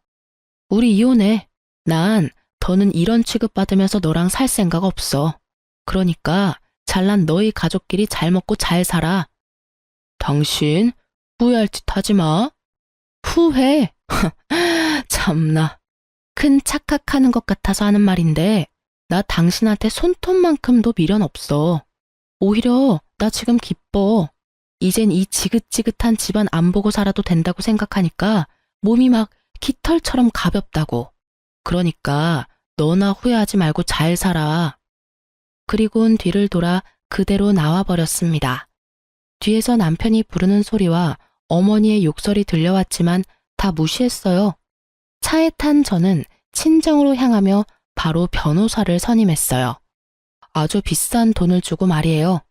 우리 이혼해. 난 더는 이런 취급받으면서 너랑 살 생각 없어. 그러니까 잘난 너희 가족끼리 잘 먹고 잘 살아. 당신 후회할 짓 하지 마. 후회? 참나. 큰 착각하는 것 같아서 하는 말인데 나 당신한테 손톱만큼도 미련 없어. 오히려 나 지금 기뻐. 이젠 이 지긋지긋한 집안 안 보고 살아도 된다고 생각하니까 몸이 막 깃털처럼 가볍다고. 그러니까 너나 후회하지 말고 잘 살아. 그리곤 뒤를 돌아 그대로 나와버렸습니다. 뒤에서 남편이 부르는 소리와 어머니의 욕설이 들려왔지만 다 무시했어요. 차에 탄 저는 친정으로 향하며 바로 변호사를 선임했어요. 아주 비싼 돈을 주고 말이에요.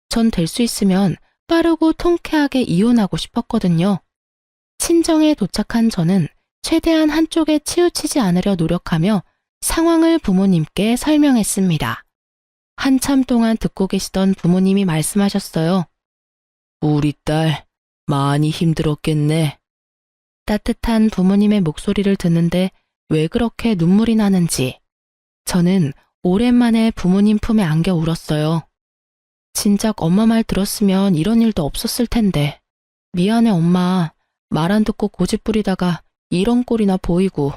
전 될 수 있으면 빠르고 통쾌하게 이혼하고 싶었거든요. 친정에 도착한 저는 최대한 한쪽에 치우치지 않으려 노력하며 상황을 부모님께 설명했습니다. 한참 동안 듣고 계시던 부모님이 말씀하셨어요. 우리 딸 많이 힘들었겠네. 따뜻한 부모님의 목소리를 듣는데 왜 그렇게 눈물이 나는지 저는 오랜만에 부모님 품에 안겨 울었어요. 진작 엄마 말 들었으면 이런 일도 없었을 텐데. 미안해 엄마. 말 안 듣고 고집 부리다가 이런 꼴이나 보이고.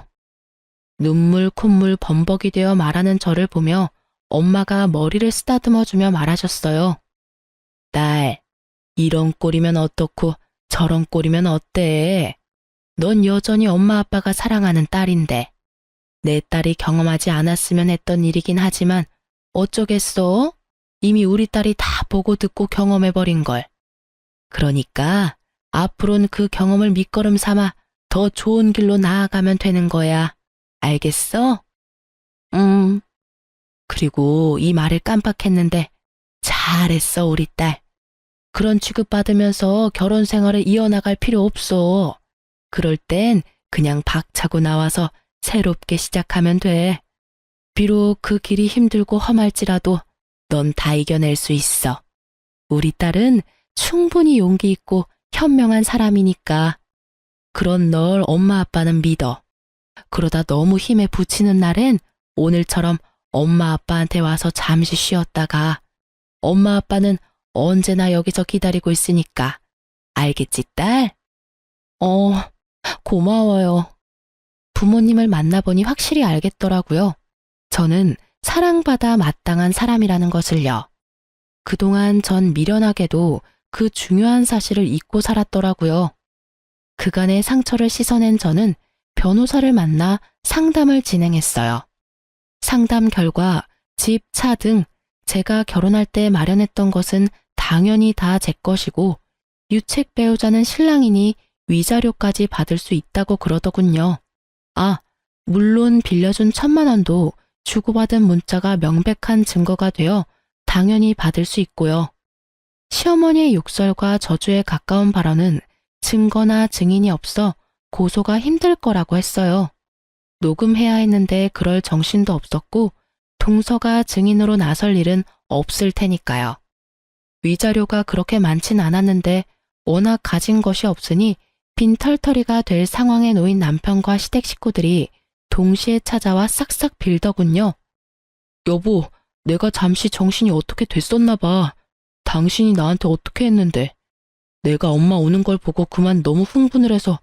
눈물 콧물 범벅이 되어 말하는 저를 보며 엄마가 머리를 쓰다듬어주며 말하셨어요. 딸, 이런 꼴이면 어떻고 저런 꼴이면 어때? 넌 여전히 엄마 아빠가 사랑하는 딸인데. 내 딸이 경험하지 않았으면 했던 일이긴 하지만 어쩌겠어? 이미 우리 딸이 다 보고 듣고 경험해버린 걸. 그러니까 앞으로는 그 경험을 밑거름 삼아 더 좋은 길로 나아가면 되는 거야. 알겠어? 그리고 이 말을 깜빡했는데 잘했어 우리 딸. 그런 취급받으면서 결혼 생활을 이어나갈 필요 없어. 그럴 땐 그냥 박차고 나와서 새롭게 시작하면 돼. 비록 그 길이 힘들고 험할지라도 넌 다 이겨낼 수 있어. 우리 딸은 충분히 용기 있고 현명한 사람이니까. 그런 널 엄마 아빠는 믿어. 그러다 너무 힘에 부치는 날엔 오늘처럼 엄마 아빠한테 와서 잠시 쉬었다가 엄마 아빠는 언제나 여기서 기다리고 있으니까. 알겠지, 딸? 고마워요. 부모님을 만나보니 확실히 알겠더라고요. 저는 사랑받아 마땅한 사람이라는 것을요. 그동안 전 미련하게도 그 중요한 사실을 잊고 살았더라고요. 그간의 상처를 씻어낸 저는 변호사를 만나 상담을 진행했어요. 상담 결과 집, 차 등 제가 결혼할 때 마련했던 것은 당연히 다 제 것이고 유책 배우자는 신랑이니 위자료까지 받을 수 있다고 그러더군요. 아, 물론 빌려준 1,000만 원도 주고받은 문자가 명백한 증거가 되어 당연히 받을 수 있고요. 시어머니의 욕설과 저주에 가까운 발언은 증거나 증인이 없어 고소가 힘들 거라고 했어요. 녹음해야 했는데 그럴 정신도 없었고 동서가 증인으로 나설 일은 없을 테니까요. 위자료가 그렇게 많진 않았는데 워낙 가진 것이 없으니 빈털터리가 될 상황에 놓인 남편과 시댁 식구들이 동시에 찾아와 싹싹 빌더군요. 여보, 내가 잠시 정신이 어떻게 됐었나 봐. 당신이 나한테 어떻게 했는데. 내가 엄마 오는 걸 보고 그만 너무 흥분을 해서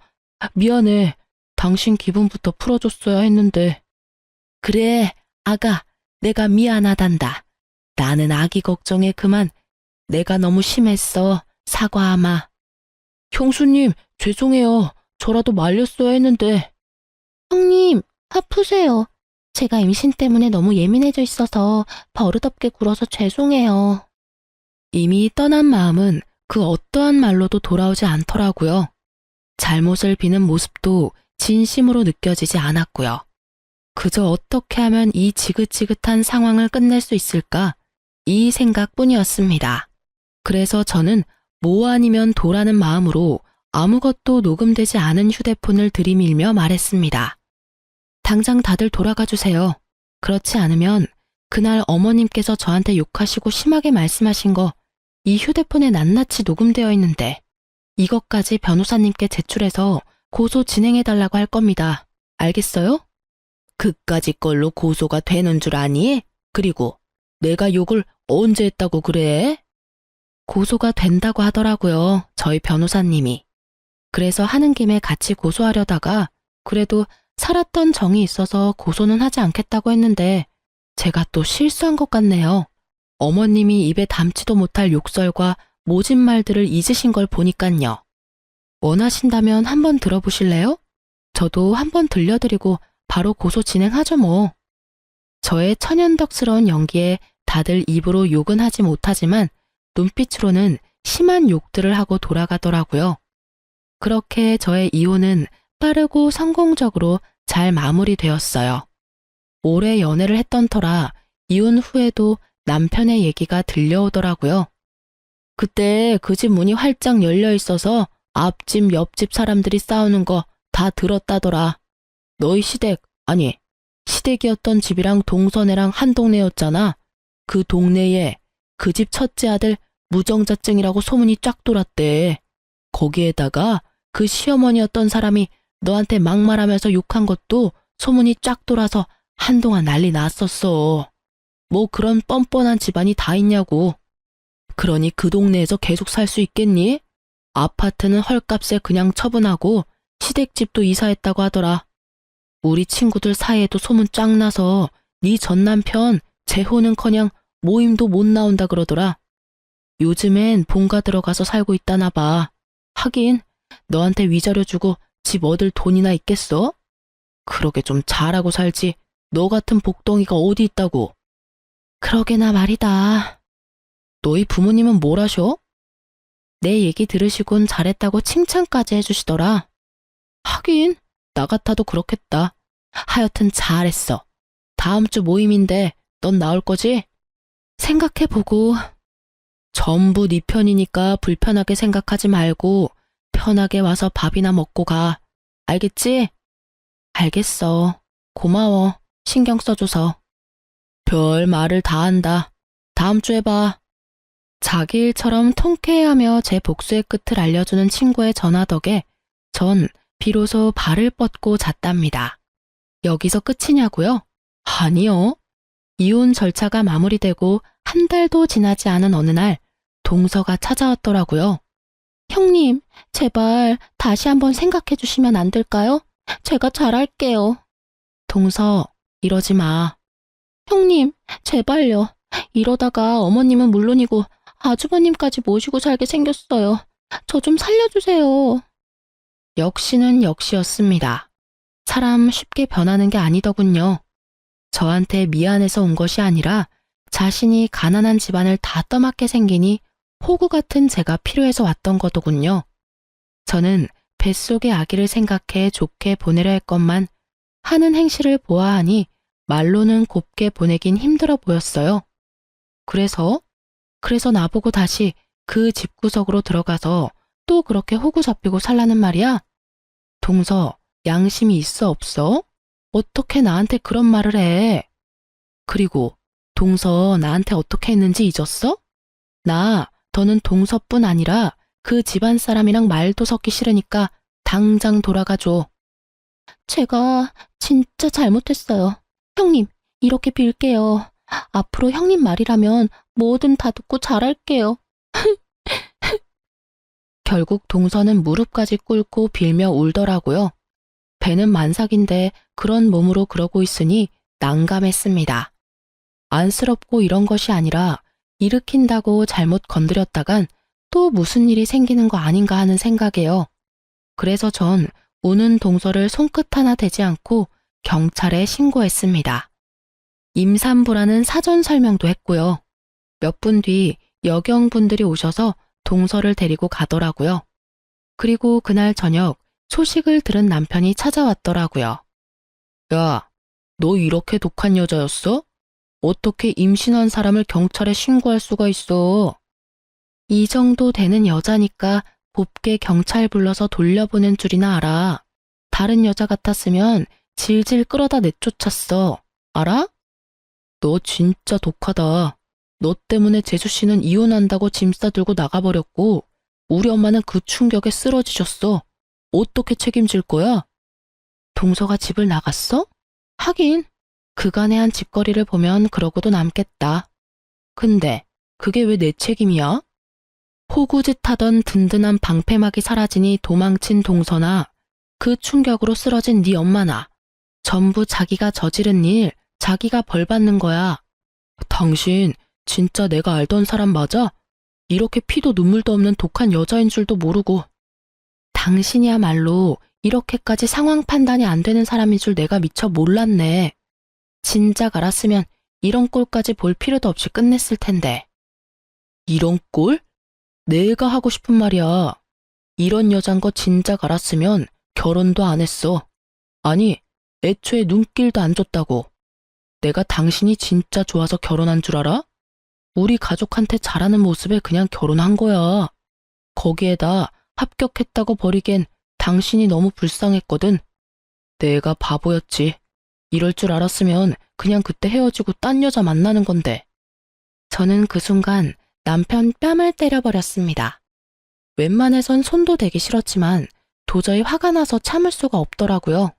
미안해. 당신 기분부터 풀어줬어야 했는데. 그래, 아가, 내가 미안하단다. 나는 아기 걱정에 그만 내가 너무 심했어. 사과하마. 형수님, 죄송해요. 저라도 말렸어야 했는데. 형님, 화 푸세요. 제가 임신 때문에 너무 예민해져 있어서 버릇없게 굴어서 죄송해요. 이미 떠난 마음은 그 어떠한 말로도 돌아오지 않더라고요. 잘못을 비는 모습도 진심으로 느껴지지 않았고요. 그저 어떻게 하면 이 지긋지긋한 상황을 끝낼 수 있을까? 이 생각뿐이었습니다. 그래서 저는 뭐 아니면 도라는 마음으로 아무것도 녹음되지 않은 휴대폰을 들이밀며 말했습니다. 당장 다들 돌아가 주세요. 그렇지 않으면 그날 어머님께서 저한테 욕하시고 심하게 말씀하신 거 이 휴대폰에 낱낱이 녹음되어 있는데 이것까지 변호사님께 제출해서 고소 진행해달라고 할 겁니다. 알겠어요? 그까짓 걸로 고소가 되는 줄 아니? 그리고 내가 욕을 언제 했다고 그래? 고소가 된다고 하더라고요. 저희 변호사님이. 그래서 하는 김에 같이 고소하려다가 그래도 살았던 정이 있어서 고소는 하지 않겠다고 했는데 제가 또 실수한 것 같네요. 어머님이 입에 담지도 못할 욕설과 모진 말들을 잊으신 걸 보니깐요. 원하신다면 한번 들어보실래요? 저도 한번 들려드리고 바로 고소 진행하죠 뭐. 저의 천연덕스러운 연기에 다들 입으로 욕은 하지 못하지만 눈빛으로는 심한 욕들을 하고 돌아가더라고요. 그렇게 저의 이혼은 빠르고 성공적으로 잘 마무리되었어요. 오래 연애를 했던 터라 이혼 후에도 남편의 얘기가 들려오더라고요. 그때 그 집 문이 활짝 열려 있어서 앞집 옆집 사람들이 싸우는 거 다 들었다더라. 너희 시댁, 아니 시댁이었던 집이랑 동서네랑 한 동네였잖아. 그 동네에 그 집 첫째 아들 무정자증이라고 소문이 쫙 돌았대. 거기에다가 그 시어머니였던 사람이 너한테 막말하면서 욕한 것도 소문이 쫙 돌아서 한동안 난리 났었어. 뭐 그런 뻔뻔한 집안이 다 있냐고. 그러니 그 동네에서 계속 살 수 있겠니? 아파트는 헐값에 그냥 처분하고 시댁집도 이사했다고 하더라. 우리 친구들 사이에도 소문 쫙 나서 네 전남편 재혼은커녕 모임도 못 나온다 그러더라. 요즘엔 본가 들어가서 살고 있다나 봐. 하긴 너한테 위자료 주고 집 얻을 돈이나 있겠어? 그러게 좀 잘하고 살지. 너 같은 복덩이가 어디 있다고. 그러게나 말이다. 너희 부모님은 뭘 하셔? 내 얘기 들으시곤 잘했다고 칭찬까지 해주시더라. 하긴 나 같아도 그렇겠다. 하여튼 잘했어. 다음 주 모임인데 넌 나올 거지? 생각해보고. 전부 네 편이니까 불편하게 생각하지 말고 편하게 와서 밥이나 먹고 가. 알겠지? 알겠어. 고마워. 신경 써줘서. 별 말을 다 한다. 다음 주에 봐. 자기 일처럼 통쾌해하며 제 복수의 끝을 알려주는 친구의 전화 덕에 전 비로소 발을 뻗고 잤답니다. 여기서 끝이냐고요? 아니요. 이혼 절차가 마무리되고 한 달도 지나지 않은 어느 날 동서가 찾아왔더라고요. 형님, 제발 다시 한번 생각해 주시면 안 될까요? 제가 잘할게요. 동서, 이러지 마. 형님, 제발요. 이러다가 어머님은 물론이고 아주버님까지 모시고 살게 생겼어요. 저 좀 살려주세요. 역시는 역시였습니다. 사람 쉽게 변하는 게 아니더군요. 저한테 미안해서 온 것이 아니라 자신이 가난한 집안을 다 떠맡게 생기니 호구 같은 제가 필요해서 왔던 거더군요. 저는 뱃속의 아기를 생각해 좋게 보내려 했건만 하는 행실을 보아하니 말로는 곱게 보내긴 힘들어 보였어요. 그래서 나보고 다시 그 집구석으로 들어가서 또 그렇게 호구 잡히고 살라는 말이야? 동서, 양심이 있어 없어? 어떻게 나한테 그런 말을 해? 그리고 동서 나한테 어떻게 했는지 잊었어? 나 더는 동서뿐 아니라 그 집안 사람이랑 말도 섞기 싫으니까 당장 돌아가줘. 제가 진짜 잘못했어요. 형님, 이렇게 빌게요. 앞으로 형님 말이라면 뭐든 다 듣고 잘할게요. 결국 동서는 무릎까지 꿇고 빌며 울더라고요. 배는 만삭인데 그런 몸으로 그러고 있으니 난감했습니다. 안쓰럽고 이런 것이 아니라 일으킨다고 잘못 건드렸다간 또 무슨 일이 생기는 거 아닌가 하는 생각에요. 그래서 전 우는 동서를 손끝 하나 대지 않고 경찰에 신고했습니다. 임산부라는 사전 설명도 했고요. 몇 분 뒤 여경분들이 오셔서 동서를 데리고 가더라고요. 그리고 그날 저녁 소식을 들은 남편이 찾아왔더라고요. 야, 너 이렇게 독한 여자였어? 어떻게 임신한 사람을 경찰에 신고할 수가 있어? 이 정도 되는 여자니까 곱게 경찰 불러서 돌려보낸 줄이나 알아. 다른 여자 같았으면 질질 끌어다 내쫓았어. 알아? 너 진짜 독하다. 너 때문에 재수씨는 이혼한다고 짐 싸들고 나가버렸고 우리 엄마는 그 충격에 쓰러지셨어. 어떻게 책임질 거야? 동서가 집을 나갔어? 하긴 그간의 한 짓거리를 보면 그러고도 남겠다. 근데 그게 왜 내 책임이야? 호구짓하던 든든한 방패막이 사라지니 도망친 동서나 그 충격으로 쓰러진 네 엄마나 전부 자기가 저지른 일, 자기가 벌 받는 거야. 당신 진짜 내가 알던 사람 맞아? 이렇게 피도 눈물도 없는 독한 여자인 줄도 모르고. 당신이야말로 이렇게까지 상황 판단이 안 되는 사람인 줄 내가 미처 몰랐네. 진작 알았으면 이런 꼴까지 볼 필요도 없이 끝냈을 텐데. 이런 꼴? 내가 하고 싶은 말이야. 이런 여잔 거 진작 알았으면 결혼도 안 했어. 아니, 애초에 눈길도 안 줬다고. 내가 당신이 진짜 좋아서 결혼한 줄 알아? 우리 가족한테 잘하는 모습에 그냥 결혼한 거야. 거기에다 합격했다고 버리기엔 당신이 너무 불쌍했거든. 내가 바보였지. 이럴 줄 알았으면 그냥 그때 헤어지고 딴 여자 만나는 건데. 저는 그 순간 남편 뺨을 때려버렸습니다. 웬만해선 손도 대기 싫었지만 도저히 화가 나서 참을 수가 없더라고요.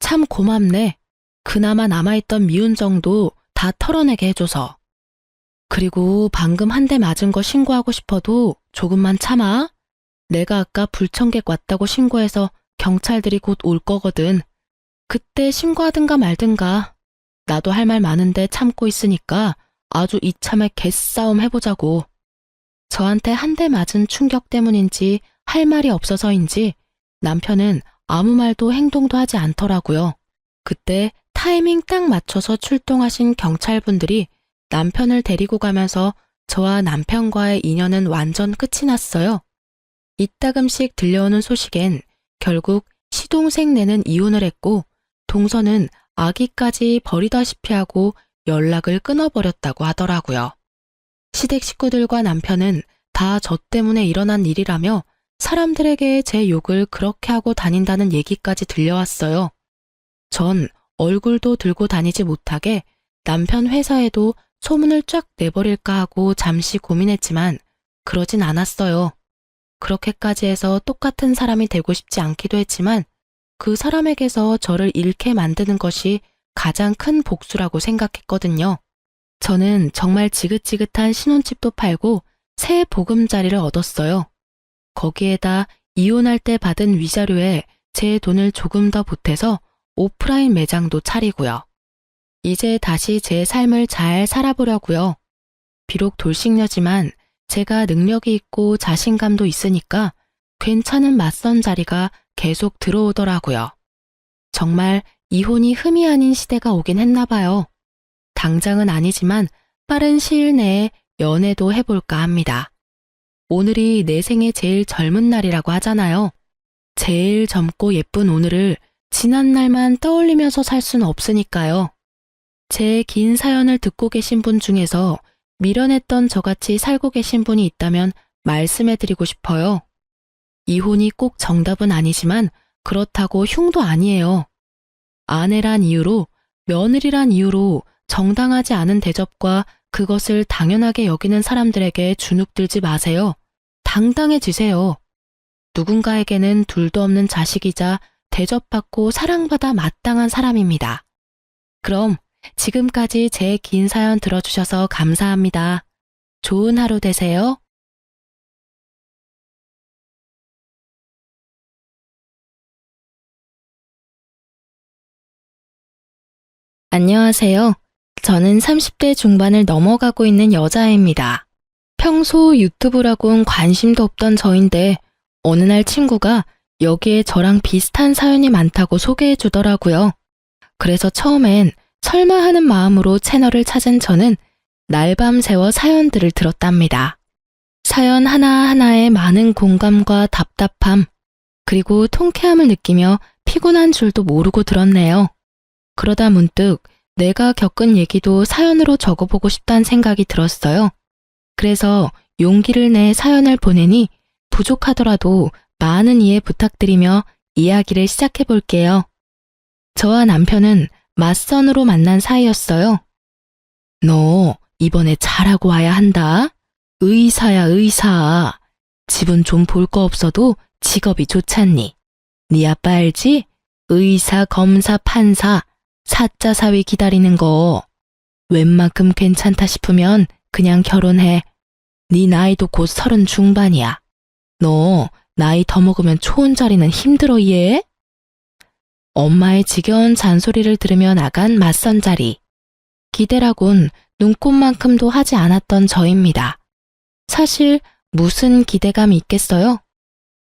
참 고맙네. 그나마 남아있던 미운 정도 다 털어내게 해줘서. 그리고 방금 한 대 맞은 거 신고하고 싶어도 조금만 참아. 내가 아까 불청객 왔다고 신고해서 경찰들이 곧 올 거거든. 그때 신고하든가 말든가. 나도 할 말 많은데 참고 있으니까 아주 이참에 개싸움 해보자고. 저한테 한 대 맞은 충격 때문인지 할 말이 없어서인지 남편은 아무 말도 행동도 하지 않더라고요. 그때 타이밍 딱 맞춰서 출동하신 경찰분들이 남편을 데리고 가면서 저와 남편과의 인연은 완전 끝이 났어요. 이따금씩 들려오는 소식엔 결국 시동생네는 이혼을 했고 동서는 아기까지 버리다시피 하고 연락을 끊어버렸다고 하더라고요. 시댁 식구들과 남편은 다 저 때문에 일어난 일이라며 사람들에게 제 욕을 그렇게 하고 다닌다는 얘기까지 들려왔어요. 전 얼굴도 들고 다니지 못하게 남편 회사에도 소문을 쫙 내버릴까 하고 잠시 고민했지만 그러진 않았어요. 그렇게까지 해서 똑같은 사람이 되고 싶지 않기도 했지만 그 사람에게서 저를 잃게 만드는 것이 가장 큰 복수라고 생각했거든요. 저는 정말 지긋지긋한 신혼집도 팔고 새 보금자리를 얻었어요. 거기에다 이혼할 때 받은 위자료에 제 돈을 조금 더 보태서 오프라인 매장도 차리고요. 이제 다시 제 삶을 잘 살아보려고요. 비록 돌싱녀지만 제가 능력이 있고 자신감도 있으니까 괜찮은 맞선 자리가 계속 들어오더라고요. 정말 이혼이 흠이 아닌 시대가 오긴 했나 봐요. 당장은 아니지만 빠른 시일 내에 연애도 해볼까 합니다. 오늘이 내 생애 제일 젊은 날이라고 하잖아요. 제일 젊고 예쁜 오늘을 지난 날만 떠올리면서 살 수는 없으니까요. 제 긴 사연을 듣고 계신 분 중에서 미련했던 저같이 살고 계신 분이 있다면 말씀해드리고 싶어요. 이혼이 꼭 정답은 아니지만 그렇다고 흉도 아니에요. 아내란 이유로, 며느리란 이유로 정당하지 않은 대접과 그것을 당연하게 여기는 사람들에게 주눅들지 마세요. 당당해지세요. 누군가에게는 둘도 없는 자식이자 대접받고 사랑받아 마땅한 사람입니다. 그럼 지금까지 제 긴 사연 들어주셔서 감사합니다. 좋은 하루 되세요. 안녕하세요. 저는 30대 중반을 넘어가고 있는 여자입니다. 평소 유튜브라곤 관심도 없던 저인데 어느 날 친구가 여기에 저랑 비슷한 사연이 많다고 소개해 주더라고요. 그래서 처음엔 설마 하는 마음으로 채널을 찾은 저는 날밤 새워 사연들을 들었답니다. 사연 하나하나에 많은 공감과 답답함, 그리고 통쾌함을 느끼며 피곤한 줄도 모르고 들었네요. 그러다 문득 내가 겪은 얘기도 사연으로 적어보고 싶다는 생각이 들었어요. 그래서 용기를 내 사연을 보내니 부족하더라도 많은 이해 부탁드리며 이야기를 시작해 볼게요. 저와 남편은 맞선으로 만난 사이였어요. 너 이번에 잘하고 와야 한다. 의사야, 의사. 집은 좀 볼 거 없어도 직업이 좋잖니. 네 아빠 알지? 의사, 검사, 판사, 사자 사위 기다리는 거. 웬만큼 괜찮다 싶으면 그냥 결혼해. 네 나이도 곧 30 중반이야. 너 나이 더 먹으면 초혼 자리는 힘들어 얘? 엄마의 지겨운 잔소리를 들으며 나간 맞선 자리. 기대라곤 눈꼽만큼도 하지 않았던 저입니다. 사실 무슨 기대감이 있겠어요?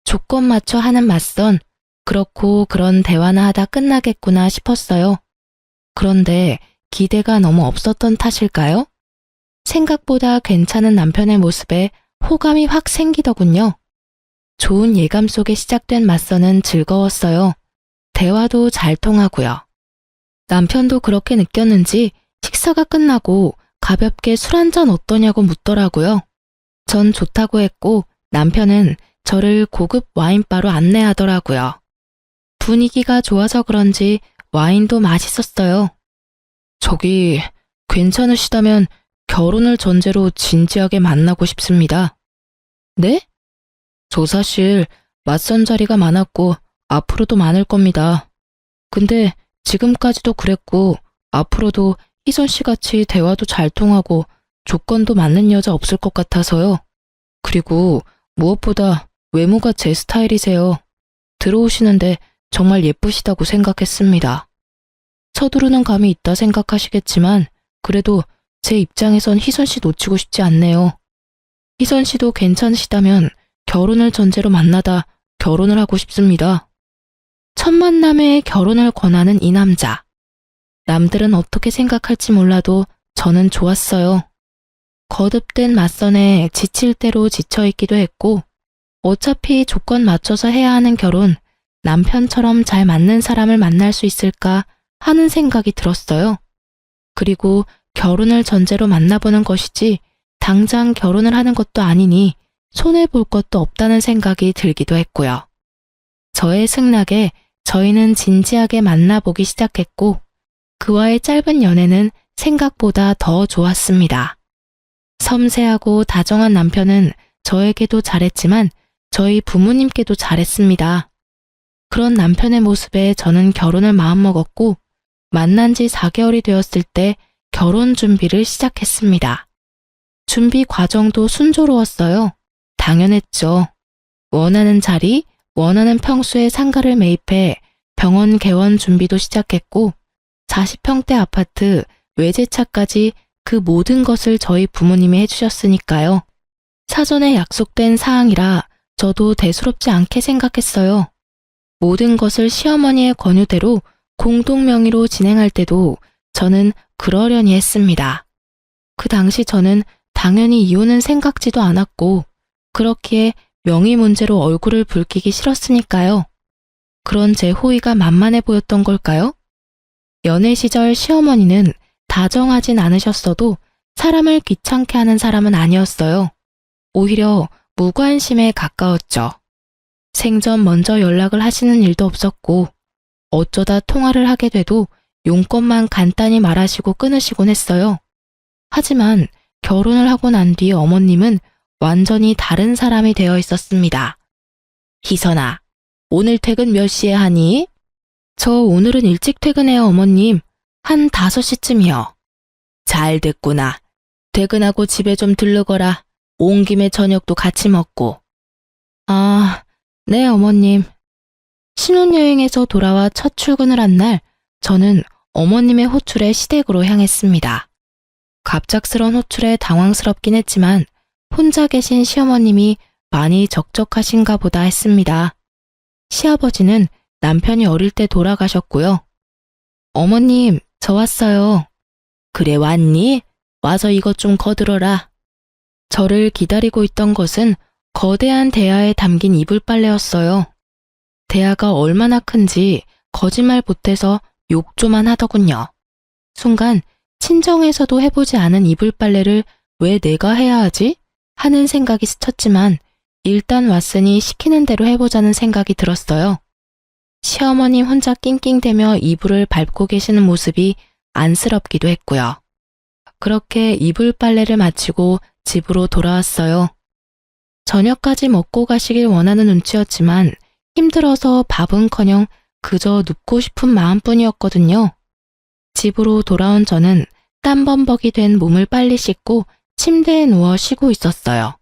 조건 맞춰 하는 맞선, 그렇고 그런 대화나 하다 끝나겠구나 싶었어요. 그런데 기대가 너무 없었던 탓일까요? 생각보다 괜찮은 남편의 모습에 호감이 확 생기더군요. 좋은 예감 속에 시작된 맞선은 즐거웠어요. 대화도 잘 통하고요. 남편도 그렇게 느꼈는지 식사가 끝나고 가볍게 술 한잔 어떠냐고 묻더라고요. 전 좋다고 했고 남편은 저를 고급 와인바로 안내하더라고요. 분위기가 좋아서 그런지 와인도 맛있었어요. 저기 괜찮으시다면 결혼을 전제로 진지하게 만나고 싶습니다. 네? 저 사실 맞선 자리가 많았고 앞으로도 많을 겁니다. 근데 지금까지도 그랬고 앞으로도 희선 씨 같이 대화도 잘 통하고 조건도 맞는 여자 없을 것 같아서요. 그리고 무엇보다 외모가 제 스타일이세요. 들어오시는데 정말 예쁘시다고 생각했습니다. 서두르는 감이 있다 생각하시겠지만 그래도 제 입장에선 희선 씨 놓치고 싶지 않네요. 희선 씨도 괜찮으시다면 결혼을 전제로 만나다 결혼을 하고 싶습니다. 첫 만남에 결혼을 권하는 이 남자. 남들은 어떻게 생각할지 몰라도 저는 좋았어요. 거듭된 맞선에 지칠 대로 지쳐있기도 했고 어차피 조건 맞춰서 해야 하는 결혼, 남편처럼 잘 맞는 사람을 만날 수 있을까 하는 생각이 들었어요. 그리고 결혼을 전제로 만나보는 것이지 당장 결혼을 하는 것도 아니니 손해볼 것도 없다는 생각이 들기도 했고요. 저의 승낙에 저희는 진지하게 만나보기 시작했고 그와의 짧은 연애는 생각보다 더 좋았습니다. 섬세하고 다정한 남편은 저에게도 잘했지만 저희 부모님께도 잘했습니다. 그런 남편의 모습에 저는 결혼을 마음먹었고 만난 지 4개월이 되었을 때 결혼 준비를 시작했습니다. 준비 과정도 순조로웠어요. 당연했죠. 원하는 자리, 원하는 평수의 상가를 매입해 병원 개원 준비도 시작했고 40평대 아파트, 외제차까지 그 모든 것을 저희 부모님이 해주셨으니까요. 사전에 약속된 사항이라 저도 대수롭지 않게 생각했어요. 모든 것을 시어머니의 권유대로 공동 명의로 진행할 때도 저는 그러려니 했습니다. 그 당시 저는 당연히 이혼은 생각지도 않았고 그렇기에 명의 문제로 얼굴을 붉히기 싫었으니까요. 그런 제 호의가 만만해 보였던 걸까요? 연애 시절 시어머니는 다정하진 않으셨어도 사람을 귀찮게 하는 사람은 아니었어요. 오히려 무관심에 가까웠죠. 생전 먼저 연락을 하시는 일도 없었고 어쩌다 통화를 하게 돼도 용건만 간단히 말하시고 끊으시곤 했어요. 하지만 결혼을 하고 난 뒤 어머님은 완전히 다른 사람이 되어 있었습니다. 희선아, 오늘 퇴근 몇 시에 하니? 저 오늘은 일찍 퇴근해요, 어머님. 한 5시쯤이요. 잘 됐구나. 퇴근하고 집에 좀 들르거라. 온 김에 저녁도 같이 먹고. 아, 네, 어머님. 신혼여행에서 돌아와 첫 출근을 한 날, 저는 어머님의 호출에 시댁으로 향했습니다. 갑작스런 호출에 당황스럽긴 했지만 혼자 계신 시어머님이 많이 적적하신가 보다 했습니다. 시아버지는 남편이 어릴 때 돌아가셨고요. 어머님, 저 왔어요. 그래 왔니? 와서 이것 좀 거들어라. 저를 기다리고 있던 것은 거대한 대야에 담긴 이불 빨래였어요. 대야가 얼마나 큰지 거짓말 보태서 욕조만 하더군요. 순간 친정에서도 해보지 않은 이불 빨래를 왜 내가 해야 하지? 하는 생각이 스쳤지만 일단 왔으니 시키는 대로 해보자는 생각이 들었어요. 시어머님 혼자 낑낑대며 이불을 밟고 계시는 모습이 안쓰럽기도 했고요. 그렇게 이불 빨래를 마치고 집으로 돌아왔어요. 저녁까지 먹고 가시길 원하는 눈치였지만 힘들어서 밥은커녕 그저 눕고 싶은 마음뿐이었거든요. 집으로 돌아온 저는 땀범벅이 된 몸을 빨리 씻고 침대에 누워 쉬고 있었어요.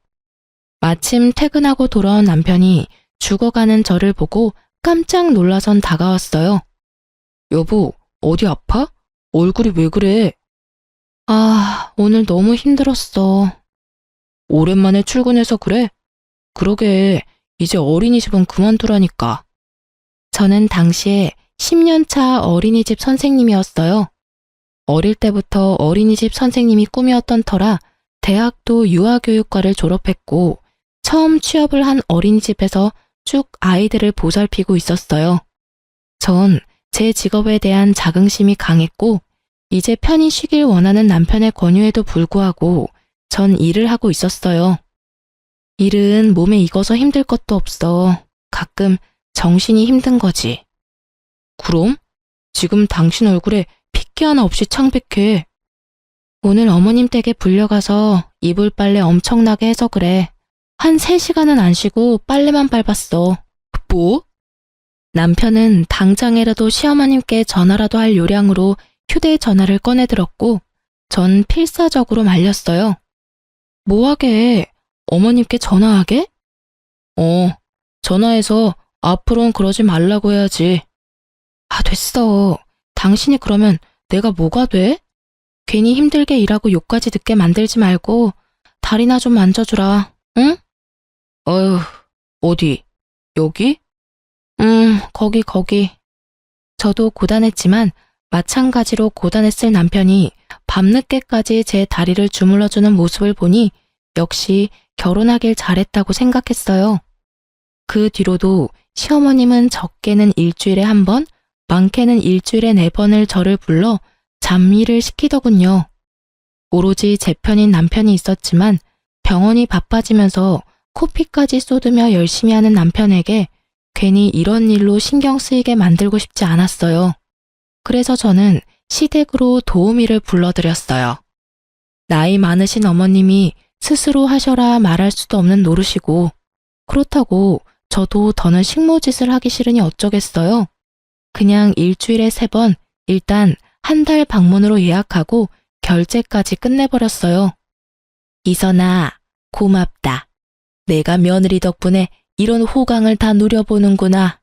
마침 퇴근하고 돌아온 남편이 죽어가는 저를 보고 깜짝 놀라선 다가왔어요. 여보, 어디 아파? 얼굴이 왜 그래? 아, 오늘 너무 힘들었어. 오랜만에 출근해서 그래? 그러게, 이제 어린이집은 그만두라니까. 저는 당시에 10년차 어린이집 선생님이었어요. 어릴 때부터 어린이집 선생님이 꿈이었던 터라 대학도 유아교육과를 졸업했고 처음 취업을 한 어린이집에서 쭉 아이들을 보살피고 있었어요. 전 제 직업에 대한 자긍심이 강했고 이제 편히 쉬길 원하는 남편의 권유에도 불구하고 전 일을 하고 있었어요. 일은 몸에 익어서 힘들 것도 없어. 가끔 정신이 힘든 거지. 그럼? 지금 당신 얼굴에 핏기 하나 없이 창백해. 오늘 어머님 댁에 불려가서 이불 빨래 엄청나게 해서 그래. 한 3시간은 안 쉬고 빨래만 밟았어. 뭐? 남편은 당장이라도 시어머님께 전화라도 할 요량으로 휴대전화를 꺼내들었고 전 필사적으로 말렸어요. 뭐하게? 어머님께 전화하게? 전화해서 앞으로는 그러지 말라고 해야지. 아, 됐어. 당신이 그러면 내가 뭐가 돼? 괜히 힘들게 일하고 욕까지 듣게 만들지 말고 다리나 좀 만져주라, 응? 어휴, 어디? 여기? 거기. 저도 고단했지만 마찬가지로 고단했을 남편이 밤늦게까지 제 다리를 주물러주는 모습을 보니 역시 결혼하길 잘했다고 생각했어요. 그 뒤로도 시어머님은 적게는 일주일에 1번, 많게는 일주일에 4번을 저를 불러 잠일을 시키더군요. 오로지 제 편인 남편이 있었지만 병원이 바빠지면서 코피까지 쏟으며 열심히 하는 남편에게 괜히 이런 일로 신경 쓰이게 만들고 싶지 않았어요. 그래서 저는 시댁으로 도우미를 불러들였어요. 나이 많으신 어머님이 스스로 하셔라 말할 수도 없는 노릇이고 그렇다고 저도 더는 식모짓을 하기 싫으니 어쩌겠어요. 그냥 일주일에 3번 일단 한 달 방문으로 예약하고 결제까지 끝내버렸어요. 이선아, 고맙다. 내가 며느리 덕분에 이런 호강을 다 누려보는구나.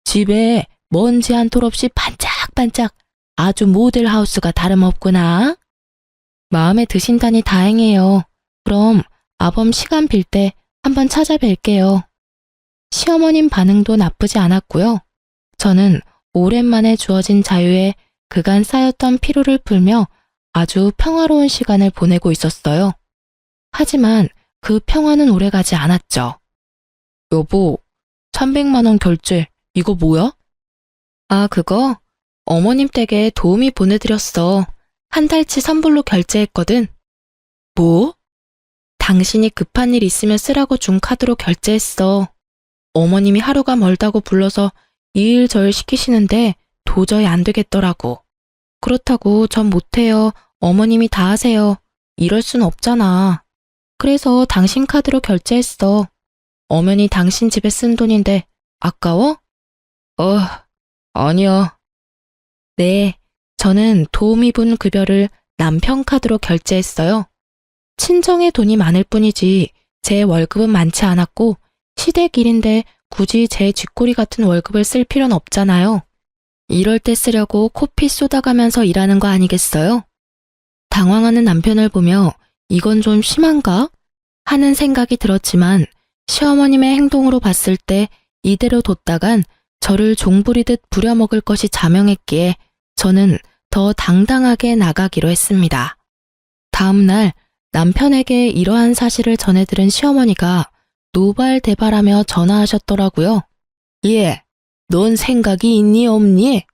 집에 먼지 한 톨 없이 반짝반짝 아주 모델하우스가 다름없구나. 마음에 드신다니 다행이에요. 그럼 아범 시간 빌 때 한번 찾아뵐게요. 시어머님 반응도 나쁘지 않았고요. 저는 오랜만에 주어진 자유에 그간 쌓였던 피로를 풀며 아주 평화로운 시간을 보내고 있었어요. 하지만 그 평화는 오래가지 않았죠. 여보, 300만 원 결제, 이거 뭐야? 아, 그거? 어머님 댁에 도우미 보내드렸어. 한 달치 선불로 결제했거든. 뭐? 당신이 급한 일 있으면 쓰라고 준 카드로 결제했어. 어머님이 하루가 멀다고 불러서 이 일 저 일 시키시는데 도저히 안 되겠더라고. 그렇다고 전 못해요. 어머님이 다 하세요. 이럴 순 없잖아. 그래서 당신 카드로 결제했어. 엄연히 당신 집에 쓴 돈인데 아까워? 아니야. 네, 저는 도우미분 급여를 남편 카드로 결제했어요. 친정에 돈이 많을 뿐이지 제 월급은 많지 않았고 시댁 일인데 굳이 제 쥐꼬리 같은 월급을 쓸 필요는 없잖아요. 이럴 때 쓰려고 코피 쏟아가면서 일하는 거 아니겠어요? 당황하는 남편을 보며 이건 좀 심한가? 하는 생각이 들었지만 시어머님의 행동으로 봤을 때 이대로 뒀다간 저를 종부리듯 부려먹을 것이 자명했기에 저는 더 당당하게 나가기로 했습니다. 다음 날 남편에게 이러한 사실을 전해들은 시어머니가 노발대발하며 전화하셨더라고요. 넌 생각이 있니 없니?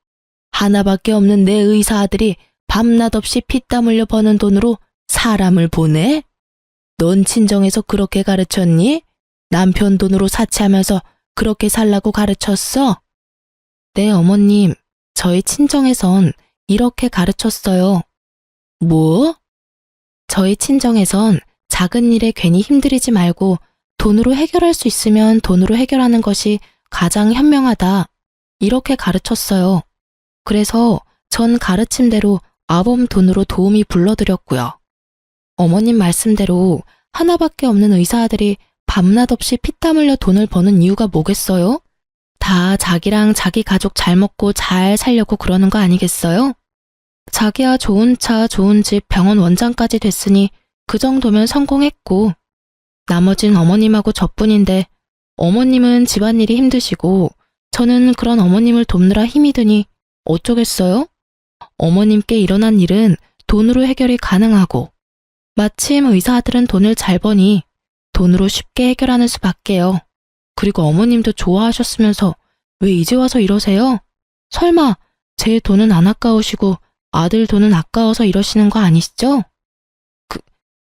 하나밖에 없는 내 의사 아들이 밤낮 없이 피땀 흘려 버는 돈으로 사람을 보내? 넌 친정에서 그렇게 가르쳤니? 남편 돈으로 사치하면서 그렇게 살라고 가르쳤어? 네, 어머님. 저희 친정에선 이렇게 가르쳤어요. 뭐? 저희 친정에선 작은 일에 괜히 힘들이지 말고 돈으로 해결할 수 있으면 돈으로 해결하는 것이 가장 현명하다. 이렇게 가르쳤어요. 그래서 전 가르침대로 아범 돈으로 도우미 불러드렸고요. 어머님 말씀대로 하나밖에 없는 의사 아들이 밤낮 없이 피땀 흘려 돈을 버는 이유가 뭐겠어요? 다 자기랑 자기 가족 잘 먹고 잘 살려고 그러는 거 아니겠어요? 자기야 좋은 차, 좋은 집, 병원 원장까지 됐으니 그 정도면 성공했고, 나머진 어머님하고 저뿐인데 어머님은 집안일이 힘드시고 저는 그런 어머님을 돕느라 힘이 드니 어쩌겠어요? 어머님께 일어난 일은 돈으로 해결이 가능하고 마침 의사 아들은 돈을 잘 버니 돈으로 쉽게 해결하는 수밖에요. 그리고 어머님도 좋아하셨으면서 왜 이제 와서 이러세요? 설마 제 돈은 안 아까우시고 아들 돈은 아까워서 이러시는 거 아니시죠?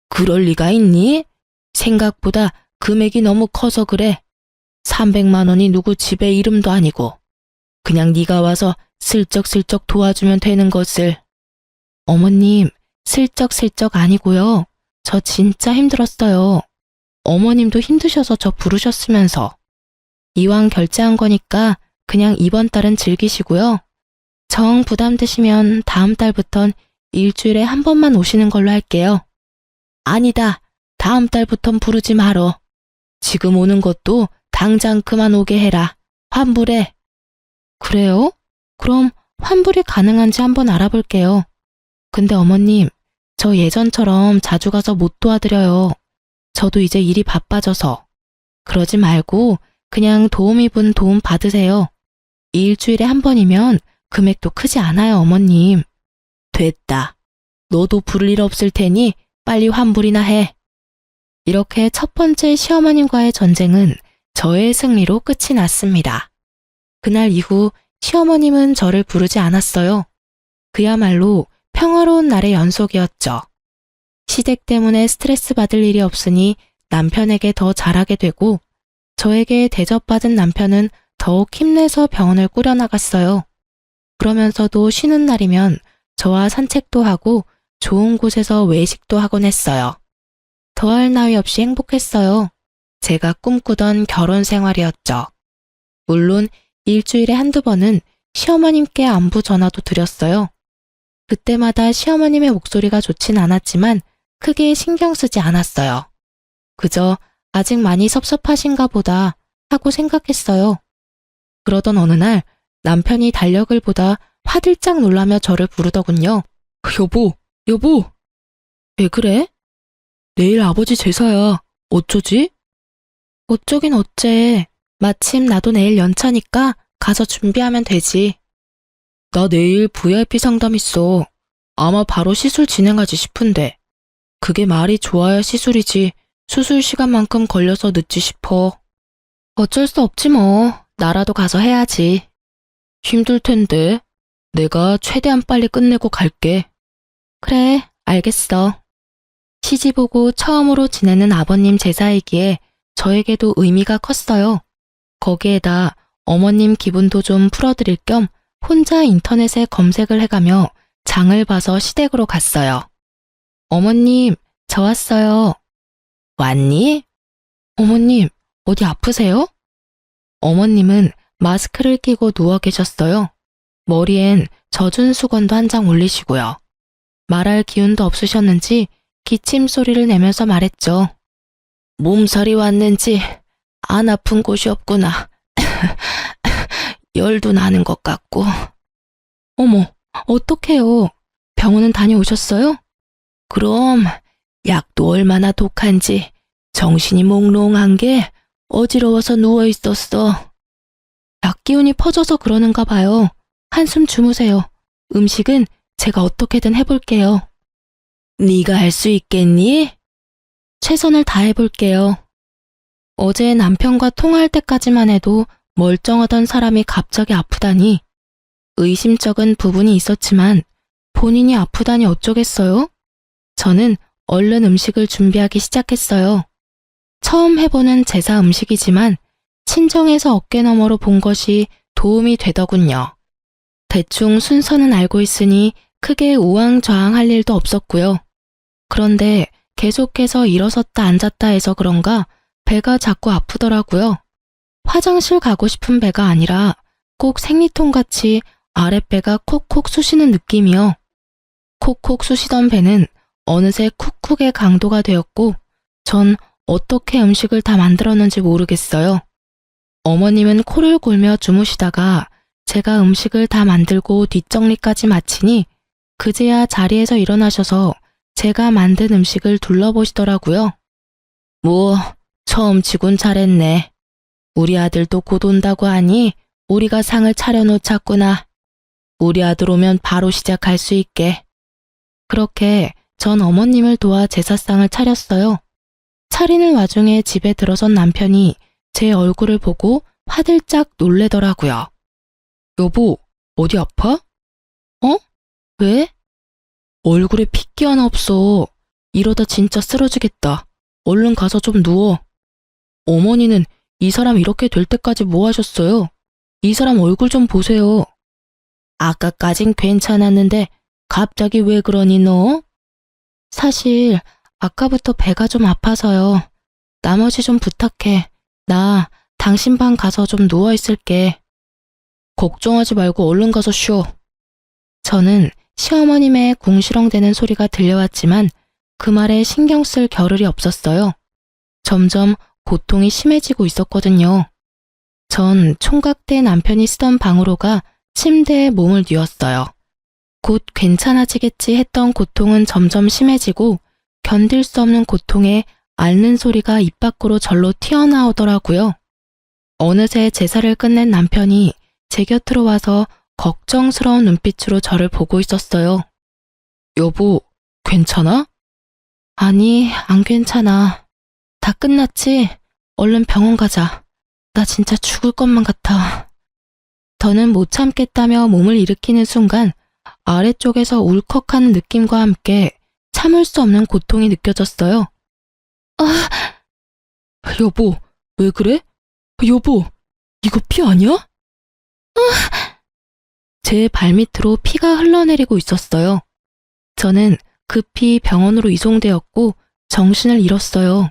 그럴 리가 있니? 생각보다 금액이 너무 커서 그래. 300만 원이 누구 집의 이름도 아니고 그냥 네가 와서 슬쩍슬쩍 도와주면 되는 것을. 어머님, 슬쩍슬쩍 아니고요. 저 진짜 힘들었어요. 어머님도 힘드셔서 저 부르셨으면서. 이왕 결제한 거니까 그냥 이번 달은 즐기시고요. 정 부담되시면 다음 달부턴 일주일에 한 번만 오시는 걸로 할게요. 아니다. 다음 달부턴 부르지 말어. 지금 오는 것도 당장 그만 오게 해라. 환불해. 그래요? 그럼 환불이 가능한지 한번 알아볼게요. 근데 어머님, 저 예전처럼 자주 가서 못 도와드려요. 저도 이제 일이 바빠져서. 그러지 말고 그냥 도우미분 도움 받으세요. 일주일에 한 번이면 금액도 크지 않아요, 어머님. 됐다. 너도 부를 일 없을 테니 빨리 환불이나 해. 이렇게 첫 번째 시어머님과의 전쟁은 저의 승리로 끝이 났습니다. 그날 이후 시어머님은 저를 부르지 않았어요. 그야말로 평화로운 날의 연속이었죠. 시댁 때문에 스트레스 받을 일이 없으니 남편에게 더 잘하게 되고 저에게 대접받은 남편은 더욱 힘내서 병원을 꾸려나갔어요. 그러면서도 쉬는 날이면 저와 산책도 하고 좋은 곳에서 외식도 하곤 했어요. 더할 나위 없이 행복했어요. 제가 꿈꾸던 결혼 생활이었죠. 물론 일주일에 한두 번은 시어머님께 안부 전화도 드렸어요. 그때마다 시어머님의 목소리가 좋진 않았지만 크게 신경 쓰지 않았어요. 그저 아직 많이 섭섭하신가 보다 하고 생각했어요. 그러던 어느 날 남편이 달력을 보다 화들짝 놀라며 저를 부르더군요. 여보. 왜 그래? 내일 아버지 제사야. 어쩌지? 어쩌긴 어째. 마침 나도 내일 연차니까 가서 준비하면 되지. 나 내일 VIP 상담 있어. 아마 바로 시술 진행하지 싶은데. 그게 말이 좋아야 시술이지. 수술 시간만큼 걸려서 늦지 싶어. 어쩔 수 없지 뭐. 나라도 가서 해야지. 힘들 텐데. 내가 최대한 빨리 끝내고 갈게. 그래, 알겠어. 시집 오고 처음으로 지내는 아버님 제사이기에 저에게도 의미가 컸어요. 거기에다 어머님 기분도 좀 풀어드릴 겸 혼자 인터넷에 검색을 해가며 장을 봐서 시댁으로 갔어요. 어머님, 저 왔어요. 왔니? 어머님, 어디 아프세요? 어머님은 마스크를 끼고 누워 계셨어요. 머리엔 젖은 수건도 한 장 올리시고요. 말할 기운도 없으셨는지 기침 소리를 내면서 말했죠. 몸살이 왔는지 안 아픈 곳이 없구나. 열도 나는 것 같고. 어머, 어떡해요. 병원은 다녀오셨어요? 그럼 약도 얼마나 독한지 정신이 몽롱한 게 어지러워서 누워 있었어. 약 기운이 퍼져서 그러는가 봐요. 한숨 주무세요. 음식은 제가 어떻게든 해볼게요. 네가 할 수 있겠니? 최선을 다해볼게요. 어제 남편과 통화할 때까지만 해도 멀쩡하던 사람이 갑자기 아프다니 의심쩍은 부분이 있었지만 본인이 아프다니 어쩌겠어요? 저는 얼른 음식을 준비하기 시작했어요. 처음 해보는 제사 음식이지만 친정에서 어깨너머로 본 것이 도움이 되더군요. 대충 순서는 알고 있으니 크게 우왕좌왕할 일도 없었고요. 그런데 계속해서 일어섰다 앉았다 해서 그런가 배가 자꾸 아프더라고요. 화장실 가고 싶은 배가 아니라 꼭 생리통같이 아랫배가 콕콕 쑤시는 느낌이요. 콕콕 쑤시던 배는 어느새 쿡쿡의 강도가 되었고 전 어떻게 음식을 다 만들었는지 모르겠어요. 어머님은 코를 골며 주무시다가 제가 음식을 다 만들고 뒷정리까지 마치니 그제야 자리에서 일어나셔서 제가 만든 음식을 둘러보시더라고요. 뭐, 처음 치곤 잘했네. 우리 아들도 곧 온다고 하니 우리가 상을 차려놓자꾸나. 우리 아들 오면 바로 시작할 수 있게. 그렇게 전 어머님을 도와 제사상을 차렸어요. 차리는 와중에 집에 들어선 남편이 제 얼굴을 보고 화들짝 놀래더라고요. 여보, 어디 아파? 어? 왜? 얼굴에 핏기 하나 없어. 이러다 진짜 쓰러지겠다. 얼른 가서 좀 누워. 어머니는 이 사람 이렇게 될 때까지 뭐 하셨어요? 이 사람 얼굴 좀 보세요. 아까까진 괜찮았는데 갑자기 왜 그러니 너? 사실 아까부터 배가 좀 아파서요. 나머지 좀 부탁해. 나 당신 방 가서 좀 누워 있을게. 걱정하지 말고 얼른 가서 쉬어. 저는 시어머님의 궁시렁대는 소리가 들려왔지만 그 말에 신경 쓸 겨를이 없었어요. 점점 고통이 심해지고 있었거든요. 전 총각대 남편이 쓰던 방으로 가 침대에 몸을 뉘었어요. 곧 괜찮아지겠지 했던 고통은 점점 심해지고 견딜 수 없는 고통에 앓는 소리가 입 밖으로 절로 튀어나오더라고요. 어느새 제사를 끝낸 남편이 제 곁으로 와서 걱정스러운 눈빛으로 저를 보고 있었어요. 여보, 괜찮아? 아니, 안 괜찮아. 다 끝났지? 얼른 병원 가자. 나 진짜 죽을 것만 같아. 더는 못 참겠다며 몸을 일으키는 순간 아래쪽에서 울컥하는 느낌과 함께 참을 수 없는 고통이 느껴졌어요. 아, 여보, 왜 그래? 여보, 이거 피 아니야? 제 발밑으로 피가 흘러내리고 있었어요. 저는 급히 병원으로 이송되었고 정신을 잃었어요.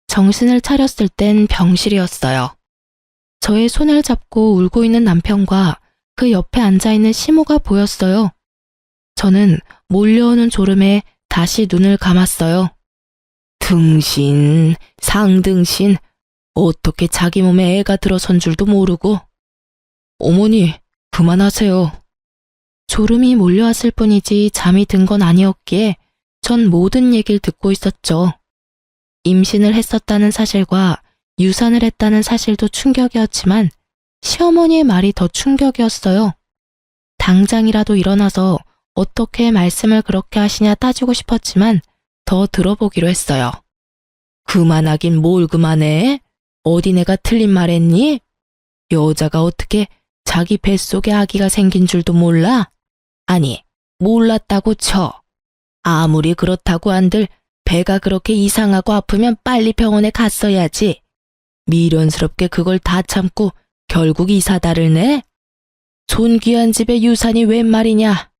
정신을 차렸을 땐 병실이었어요. 저의 손을 잡고 울고 있는 남편과 그 옆에 앉아있는 시모가 보였어요. 저는 몰려오는 졸음에 다시 눈을 감았어요. 등신, 상등신, 어떻게 자기 몸에 애가 들어선 줄도 모르고. 어머니, 그만하세요. 졸음이 몰려왔을 뿐이지 잠이 든 건 아니었기에 전 모든 얘기를 듣고 있었죠. 임신을 했었다는 사실과 유산을 했다는 사실도 충격이었지만 시어머니의 말이 더 충격이었어요. 당장이라도 일어나서 어떻게 말씀을 그렇게 하시냐 따지고 싶었지만 더 들어보기로 했어요. 그만하긴 뭘 그만해? 어디 내가 틀린 말 했니? 여자가 어떻게 자기 뱃속에 아기가 생긴 줄도 몰라? 아니, 몰랐다고 쳐. 아무리 그렇다고 한들 배가 그렇게 이상하고 아프면 빨리 병원에 갔어야지. 미련스럽게 그걸 다 참고 결국 이사다를 내? 손귀한 집의 유산이 웬 말이냐?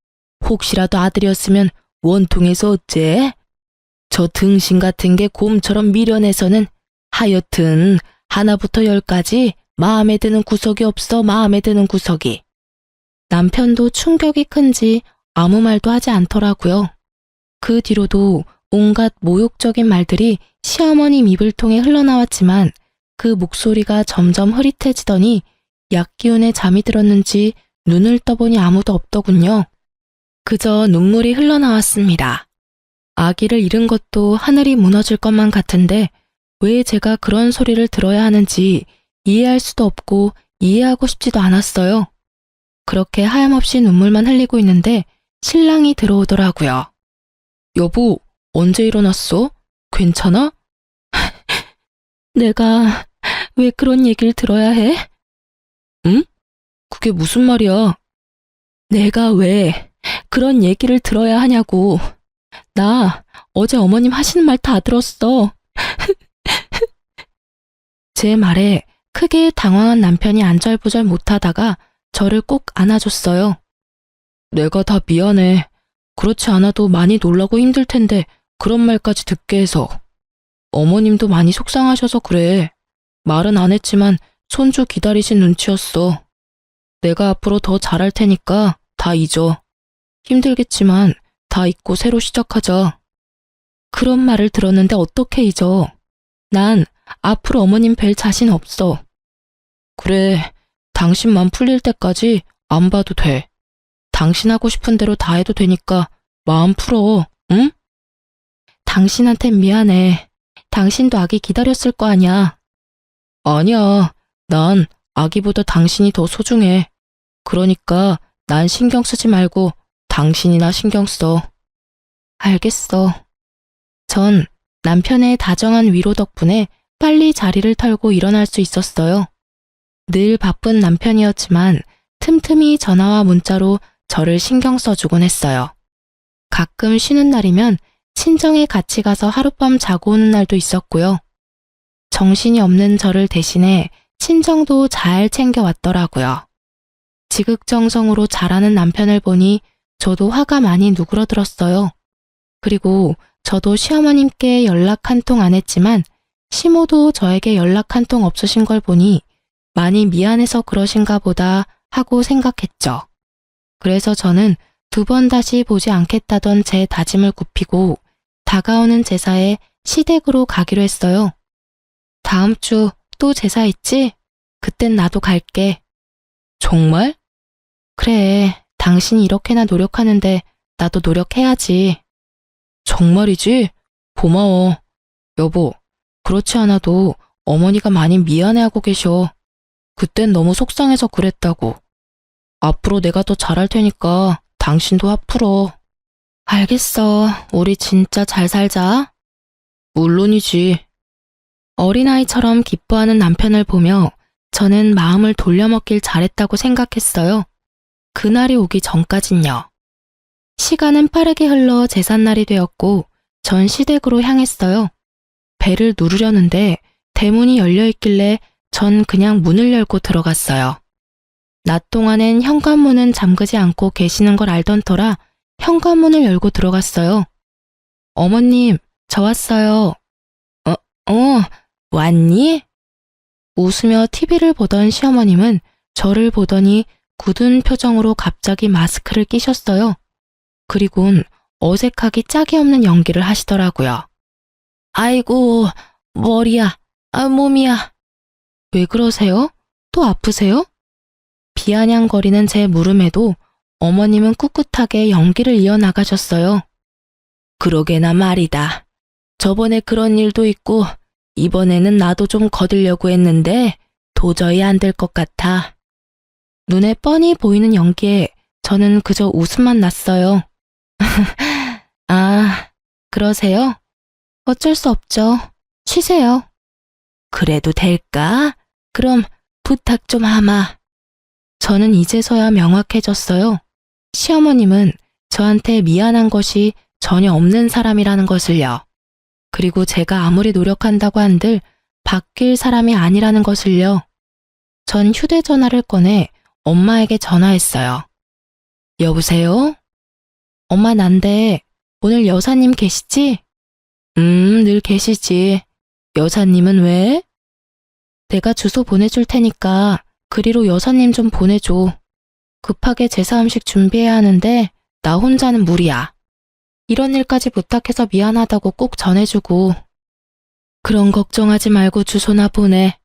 혹시라도 아들이었으면 원통해서 어째? 저 등신 같은 게 곰처럼 미련해서는 하여튼 하나부터 열까지 마음에 드는 구석이 없어. 마음에 드는 구석이. 남편도 충격이 큰지 아무 말도 하지 않더라고요. 그 뒤로도 온갖 모욕적인 말들이 시어머님 입을 통해 흘러나왔지만 그 목소리가 점점 흐릿해지더니 약기운에 잠이 들었는지 눈을 떠보니 아무도 없더군요. 그저 눈물이 흘러나왔습니다. 아기를 잃은 것도 하늘이 무너질 것만 같은데 왜 제가 그런 소리를 들어야 하는지 이해할 수도 없고 이해하고 싶지도 않았어요. 그렇게 하염없이 눈물만 흘리고 있는데 신랑이 들어오더라고요. 여보, 언제 일어났어? 괜찮아? 내가 왜 그런 얘기를 들어야 해? 응? 그게 무슨 말이야? 내가 왜 그런 얘기를 들어야 하냐고. 나 어제 어머님 하시는 말 다 들었어. 제 말에 크게 당황한 남편이 안절부절 못하다가 저를 꼭 안아줬어요. 내가 다 미안해. 그렇지 않아도 많이 놀라고 힘들 텐데 그런 말까지 듣게 해서. 어머님도 많이 속상하셔서 그래. 말은 안 했지만 손주 기다리신 눈치였어. 내가 앞으로 더 잘할 테니까 다 잊어. 힘들겠지만 다 잊고 새로 시작하자. 그런 말을 들었는데 어떻게 잊어? 난 앞으로 어머님 뵐 자신 없어. 그래, 당신만 풀릴 때까지 안 봐도 돼. 당신 하고 싶은 대로 다 해도 되니까 마음 풀어, 응? 당신한텐 미안해. 당신도 아기 기다렸을 거 아냐. 아니야, 난 아기보다 당신이 더 소중해. 그러니까 난 신경 쓰지 말고 당신이나 신경 써. 알겠어. 전 남편의 다정한 위로 덕분에 빨리 자리를 털고 일어날 수 있었어요. 늘 바쁜 남편이었지만 틈틈이 전화와 문자로 저를 신경 써주곤 했어요. 가끔 쉬는 날이면 친정에 같이 가서 하룻밤 자고 오는 날도 있었고요. 정신이 없는 저를 대신해 친정도 잘 챙겨왔더라고요. 지극정성으로 잘하는 남편을 보니 저도 화가 많이 누그러들었어요. 그리고 저도 시어머님께 연락 한 통 안 했지만 시모도 저에게 연락 한 통 없으신 걸 보니 많이 미안해서 그러신가 보다 하고 생각했죠. 그래서 저는 2번 다시 보지 않겠다던 제 다짐을 굽히고 다가오는 제사에 시댁으로 가기로 했어요. 다음 주 또 제사 있지? 그땐 나도 갈게. 정말? 그래, 당신이 이렇게나 노력하는데 나도 노력해야지. 정말이지? 고마워. 여보, 그렇지 않아도 어머니가 많이 미안해하고 계셔. 그땐 너무 속상해서 그랬다고. 앞으로 내가 더 잘할 테니까 당신도 화 풀어. 알겠어. 우리 진짜 잘 살자. 물론이지. 어린아이처럼 기뻐하는 남편을 보며 저는 마음을 돌려먹길 잘했다고 생각했어요. 그날이 오기 전까진요. 시간은 빠르게 흘러 제삿날이 되었고 전 시댁으로 향했어요. 배를 누르려는데 대문이 열려있길래 전 그냥 문을 열고 들어갔어요. 낮 동안엔 현관문은 잠그지 않고 계시는 걸 알던 터라 현관문을 열고 들어갔어요. 어머님, 저 왔어요. 왔니? 웃으며 TV를 보던 시어머님은 저를 보더니 굳은 표정으로 갑자기 마스크를 끼셨어요. 그리곤 어색하기 짝이 없는 연기를 하시더라고요. 아이고, 머리야, 몸이야. 왜 그러세요? 또 아프세요? 비아냥거리는 제 물음에도 어머님은 꿋꿋하게 연기를 이어나가셨어요. 그러게나 말이다. 저번에 그런 일도 있고 이번에는 나도 좀 거들려고 했는데 도저히 안 될 것 같아. 눈에 뻔히 보이는 연기에 저는 그저 웃음만 났어요. 아, 그러세요? 어쩔 수 없죠. 쉬세요. 그래도 될까? 그럼 부탁 좀 하마. 저는 이제서야 명확해졌어요. 시어머님은 저한테 미안한 것이 전혀 없는 사람이라는 것을요. 그리고 제가 아무리 노력한다고 한들 바뀔 사람이 아니라는 것을요. 전 휴대전화를 꺼내 엄마에게 전화했어요. 여보세요? 엄마 난데 오늘 여사님 계시지? 늘 계시지. 여사님은 왜? 내가 주소 보내줄 테니까 그리로 여사님 좀 보내줘. 급하게 제사 음식 준비해야 하는데 나 혼자는 무리야. 이런 일까지 부탁해서 미안하다고 꼭 전해주고. 그런 걱정하지 말고 주소나 보내.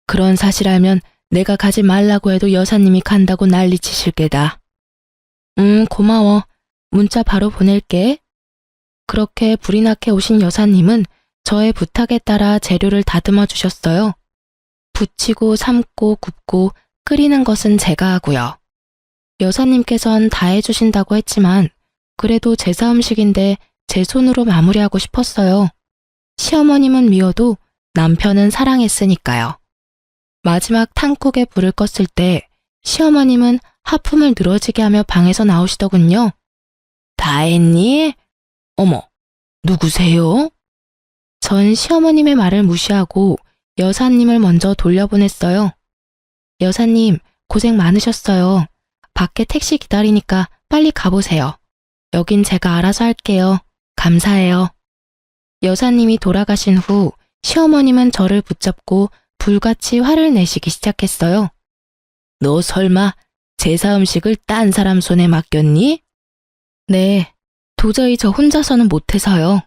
그런 사실 알면 내가 가지 말라고 해도 여사님이 간다고 난리치실 게다. 고마워. 문자 바로 보낼게. 그렇게 불이 나게 오신 여사님은 저의 부탁에 따라 재료를 다듬어 주셨어요. 부치고 삶고 굽고 끓이는 것은 제가 하고요. 여사님께선 다 해주신다고 했지만 그래도 제사 음식인데 제 손으로 마무리하고 싶었어요. 시어머님은 미워도 남편은 사랑했으니까요. 마지막 탕국에 불을 껐을 때 시어머님은 하품을 늘어지게 하며 방에서 나오시더군요. 다 했니? 어머, 누구세요? 전 시어머님의 말을 무시하고 여사님을 먼저 돌려보냈어요. 여사님, 고생 많으셨어요. 밖에 택시 기다리니까 빨리 가보세요. 여긴 제가 알아서 할게요. 감사해요. 여사님이 돌아가신 후 시어머님은 저를 붙잡고 불같이 화를 내시기 시작했어요. 너 설마 제사 음식을 딴 사람 손에 맡겼니? 네, 도저히 저 혼자서는 못해서요.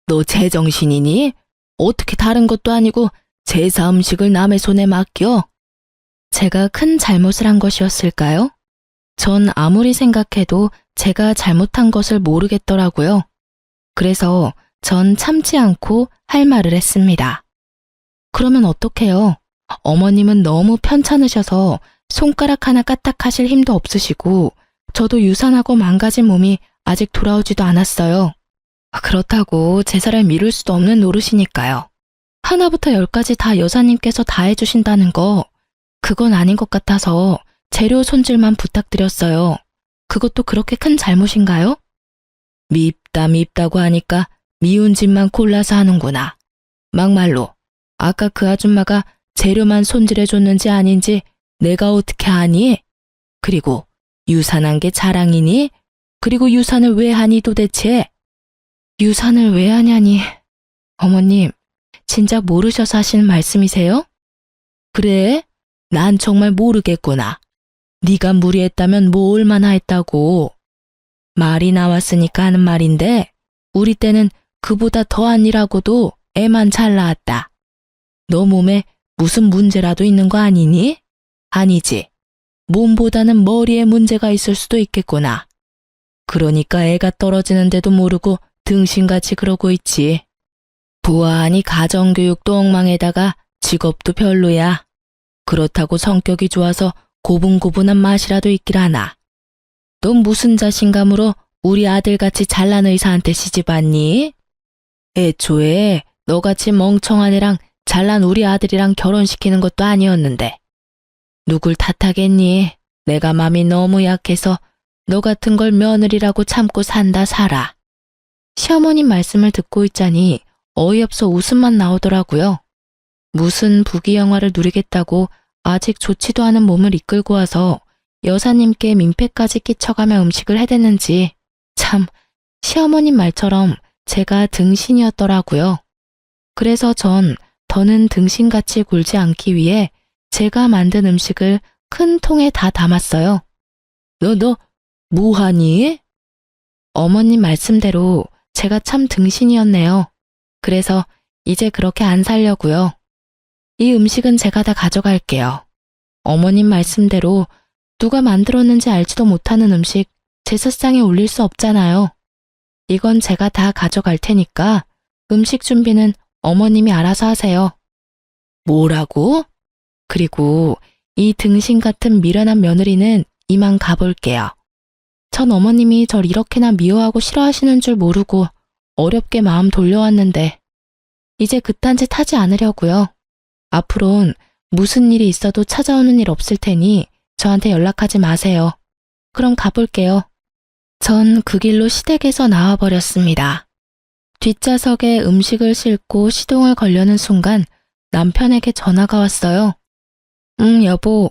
너 제정신이니? 어떻게 다른 것도 아니고 제사 음식을 남의 손에 맡겨? 제가 큰 잘못을 한 것이었을까요? 전 아무리 생각해도 제가 잘못한 것을 모르겠더라고요. 그래서 전 참지 않고 할 말을 했습니다. 그러면 어떡해요? 어머님은 너무 편찮으셔서 손가락 하나 까딱하실 힘도 없으시고 저도 유산하고 망가진 몸이 아직 돌아오지도 않았어요. 그렇다고 제사를 미룰 수도 없는 노릇이니까요. 하나부터 열까지 다 여사님께서 다 해주신다는 거 그건 아닌 것 같아서 재료 손질만 부탁드렸어요. 그것도 그렇게 큰 잘못인가요? 밉다고 하니까 미운 짓만 골라서 하는구나. 막말로 아까 그 아줌마가 재료만 손질해줬는지 아닌지 내가 어떻게 아니? 그리고 유산한 게 자랑이니? 그리고 유산을 왜 하니 도대체? 유산을 왜 하냐니. 어머님, 진짜 모르셔서 하시는 말씀이세요? 그래? 난 정말 모르겠구나. 네가 무리했다면 뭐 얼마나 했다고. 말이 나왔으니까 하는 말인데 우리 때는 그보다 더한 일하고도 애만 잘 낳았다. 너 몸에 무슨 문제라도 있는 거 아니니? 아니지. 몸보다는 머리에 문제가 있을 수도 있겠구나. 그러니까 애가 떨어지는데도 모르고 등신같이 그러고 있지. 부하하니 가정교육도 엉망에다가 직업도 별로야. 그렇다고 성격이 좋아서 고분고분한 맛이라도 있길 하나. 넌 무슨 자신감으로 우리 아들같이 잘난 의사한테 시집왔니? 애초에 너같이 멍청한 애랑 잘난 우리 아들이랑 결혼시키는 것도 아니었는데. 누굴 탓하겠니? 내가 맘이 너무 약해서 너 같은 걸 며느리라고 참고 산다 살아. 시어머님 말씀을 듣고 있자니 어이없어 웃음만 나오더라고요. 무슨 부귀영화를 누리겠다고 아직 좋지도 않은 몸을 이끌고 와서 여사님께 민폐까지 끼쳐가며 음식을 해댔는지 참 시어머님 말처럼 제가 등신이었더라고요. 그래서 전 더는 등신같이 굴지 않기 위해 제가 만든 음식을 큰 통에 다 담았어요. 너 뭐하니? 어머님 말씀대로 제가 참 등신이었네요. 그래서 이제 그렇게 안 살려고요. 이 음식은 제가 다 가져갈게요. 어머님 말씀대로 누가 만들었는지 알지도 못하는 음식 제사상에 올릴 수 없잖아요. 이건 제가 다 가져갈 테니까 음식 준비는 어머님이 알아서 하세요. 뭐라고? 그리고 이 등신 같은 미련한 며느리는 이만 가볼게요. 전 어머님이 절 이렇게나 미워하고 싫어하시는 줄 모르고 어렵게 마음 돌려왔는데 이제 그딴 짓 하지 않으려고요. 앞으론 무슨 일이 있어도 찾아오는 일 없을 테니 저한테 연락하지 마세요. 그럼 가볼게요. 전 그 길로 시댁에서 나와버렸습니다. 뒷좌석에 음식을 싣고 시동을 걸려는 순간 남편에게 전화가 왔어요. 여보.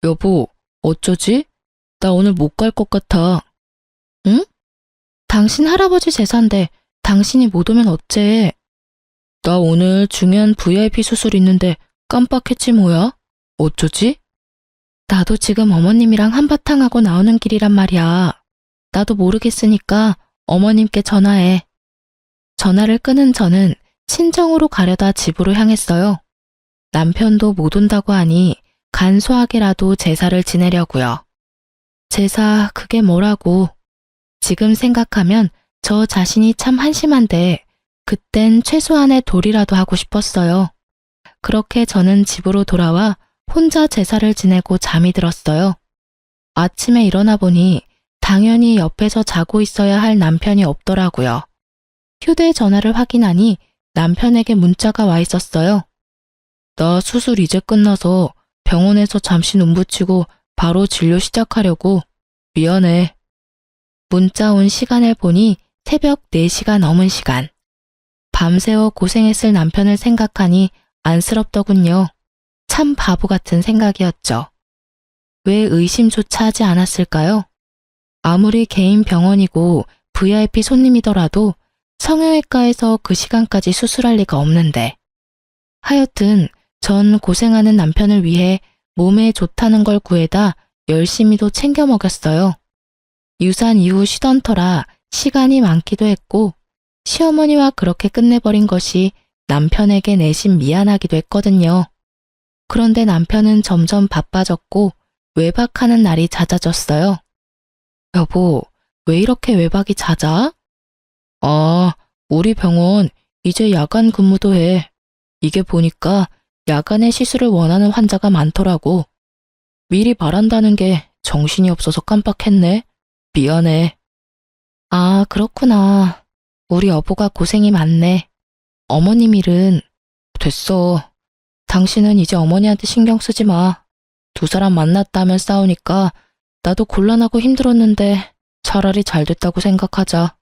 여보, 어쩌지? 나 오늘 못 갈 것 같아. 응? 당신 할아버지 제사인데 당신이 못 오면 어째? 나 오늘 중요한 VIP 수술 있는데 깜빡했지 뭐야? 어쩌지? 나도 지금 어머님이랑 한바탕 하고 나오는 길이란 말이야. 나도 모르겠으니까 어머님께 전화해. 전화를 끊은 저는 친정으로 가려다 집으로 향했어요. 남편도 못 온다고 하니 간소하게라도 제사를 지내려고요. 제사 그게 뭐라고. 지금 생각하면 저 자신이 참 한심한데 그땐 최소한의 도리라도 하고 싶었어요. 그렇게 저는 집으로 돌아와 혼자 제사를 지내고 잠이 들었어요. 아침에 일어나 보니 당연히 옆에서 자고 있어야 할 남편이 없더라고요. 휴대전화를 확인하니 남편에게 문자가 와 있었어요. 나 수술 이제 끝나서 병원에서 잠시 눈 붙이고 바로 진료 시작하려고. 미안해. 문자 온 시간을 보니 새벽 4시가 넘은 시간. 밤새워 고생했을 남편을 생각하니 안쓰럽더군요. 참 바보 같은 생각이었죠. 왜 의심조차 하지 않았을까요? 아무리 개인 병원이고 VIP 손님이더라도 성형외과에서 그 시간까지 수술할 리가 없는데. 하여튼 전 고생하는 남편을 위해 몸에 좋다는 걸 구해다 열심히도 챙겨 먹였어요. 유산 이후 쉬던 터라 시간이 많기도 했고 시어머니와 그렇게 끝내버린 것이 남편에게 내심 미안하기도 했거든요. 그런데 남편은 점점 바빠졌고 외박하는 날이 잦아졌어요. 여보, 왜 이렇게 외박이 잦아? 아, 우리 병원 이제 야간 근무도 해. 이게 보니까 야간에 시술을 원하는 환자가 많더라고. 미리 말한다는 게 정신이 없어서 깜빡했네. 미안해. 아, 그렇구나. 우리 여보가 고생이 많네. 어머님 일은 됐어. 당신은 이제 어머니한테 신경 쓰지 마. 두 사람 만났다면 싸우니까 나도 곤란하고 힘들었는데 차라리 잘 됐다고 생각하자.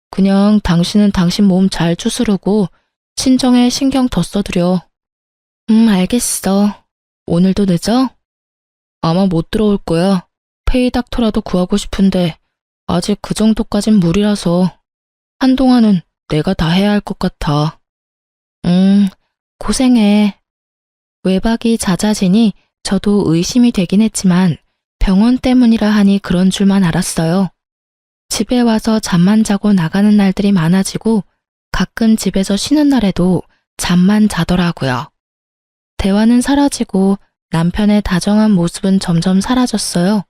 그냥 당신은 당신 몸 잘 추스르고 친정에 신경 더 써드려. 알겠어. 오늘도 늦어? 아마 못 들어올 거야. 페이닥터라도 구하고 싶은데 아직 그 정도까진 무리라서 한동안은 내가 다 해야 할 것 같아. 고생해. 외박이 잦아지니 저도 의심이 되긴 했지만 병원 때문이라 하니 그런 줄만 알았어요. 집에 와서 잠만 자고 나가는 날들이 많아지고 가끔 집에서 쉬는 날에도 잠만 자더라고요. 대화는 사라지고 남편의 다정한 모습은 점점 사라졌어요.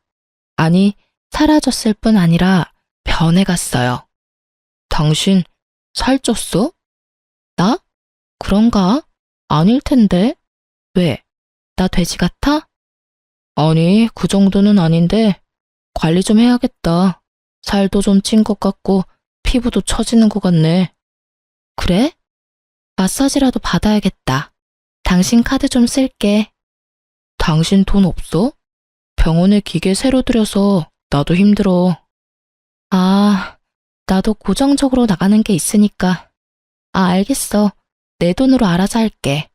아니, 사라졌을 뿐 아니라 변해갔어요. 당신 살쪘어? 나? 그런가? 아닐 텐데. 왜? 나 돼지 같아? 아니, 그 정도는 아닌데 관리 좀 해야겠다. 살도 좀 찐 것 같고 피부도 처지는 것 같네. 그래? 마사지라도 받아야겠다. 당신 카드 좀 쓸게. 당신 돈 없어? 병원에 기계 새로 들여서 나도 힘들어. 아, 나도 고정적으로 나가는 게 있으니까. 아, 알겠어. 내 돈으로 알아서 할게.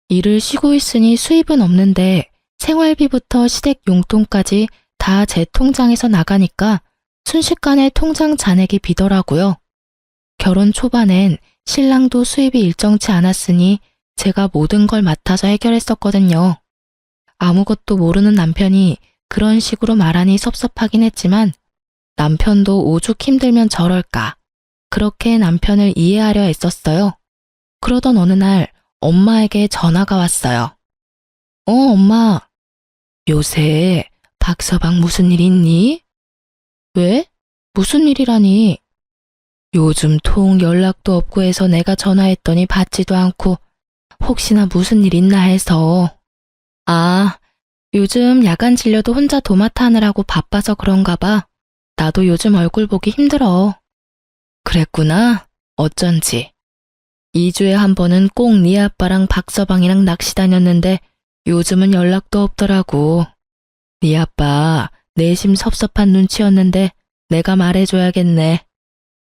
일을 쉬고 있으니 수입은 없는데 생활비부터 시댁 용돈까지 다 제 통장에서 나가니까 순식간에 통장 잔액이 비더라고요. 결혼 초반엔 신랑도 수입이 일정치 않았으니 제가 모든 걸 맡아서 해결했었거든요. 아무것도 모르는 남편이 그런 식으로 말하니 섭섭하긴 했지만 남편도 오죽 힘들면 저럴까. 그렇게 남편을 이해하려 애썼어요. 그러던 어느 날 엄마에게 전화가 왔어요. 엄마. 요새 박서방 무슨 일 있니? 왜? 무슨 일이라니? 요즘 통 연락도 없고 해서 내가 전화했더니 받지도 않고 혹시나 무슨 일 있나 해서. 아, 요즘 야간 진료도 혼자 도맡아 하느라고 바빠서 그런가 봐. 나도 요즘 얼굴 보기 힘들어. 그랬구나. 어쩐지. 2주에 한 번은 꼭 네 아빠랑 박서방이랑 낚시 다녔는데 요즘은 연락도 없더라고. 네 아빠 내심 섭섭한 눈치였는데 내가 말해줘야겠네.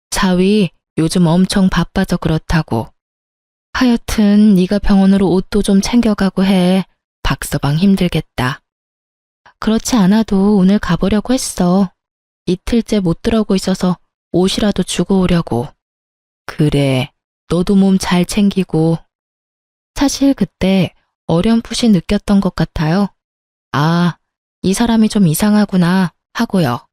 자위 요즘 엄청 바빠서 그렇다고. 하여튼 네가 병원으로 옷도 좀 챙겨가고 해. 박서방 힘들겠다. 그렇지 않아도 오늘 가보려고 했어. 이틀째 못 들어오고 있어서 옷이라도 주고 오려고. 그래, 너도 몸 잘 챙기고. 사실 그때 어렴풋이 느꼈던 것 같아요. 아, 이 사람이 좀 이상하구나 하고요.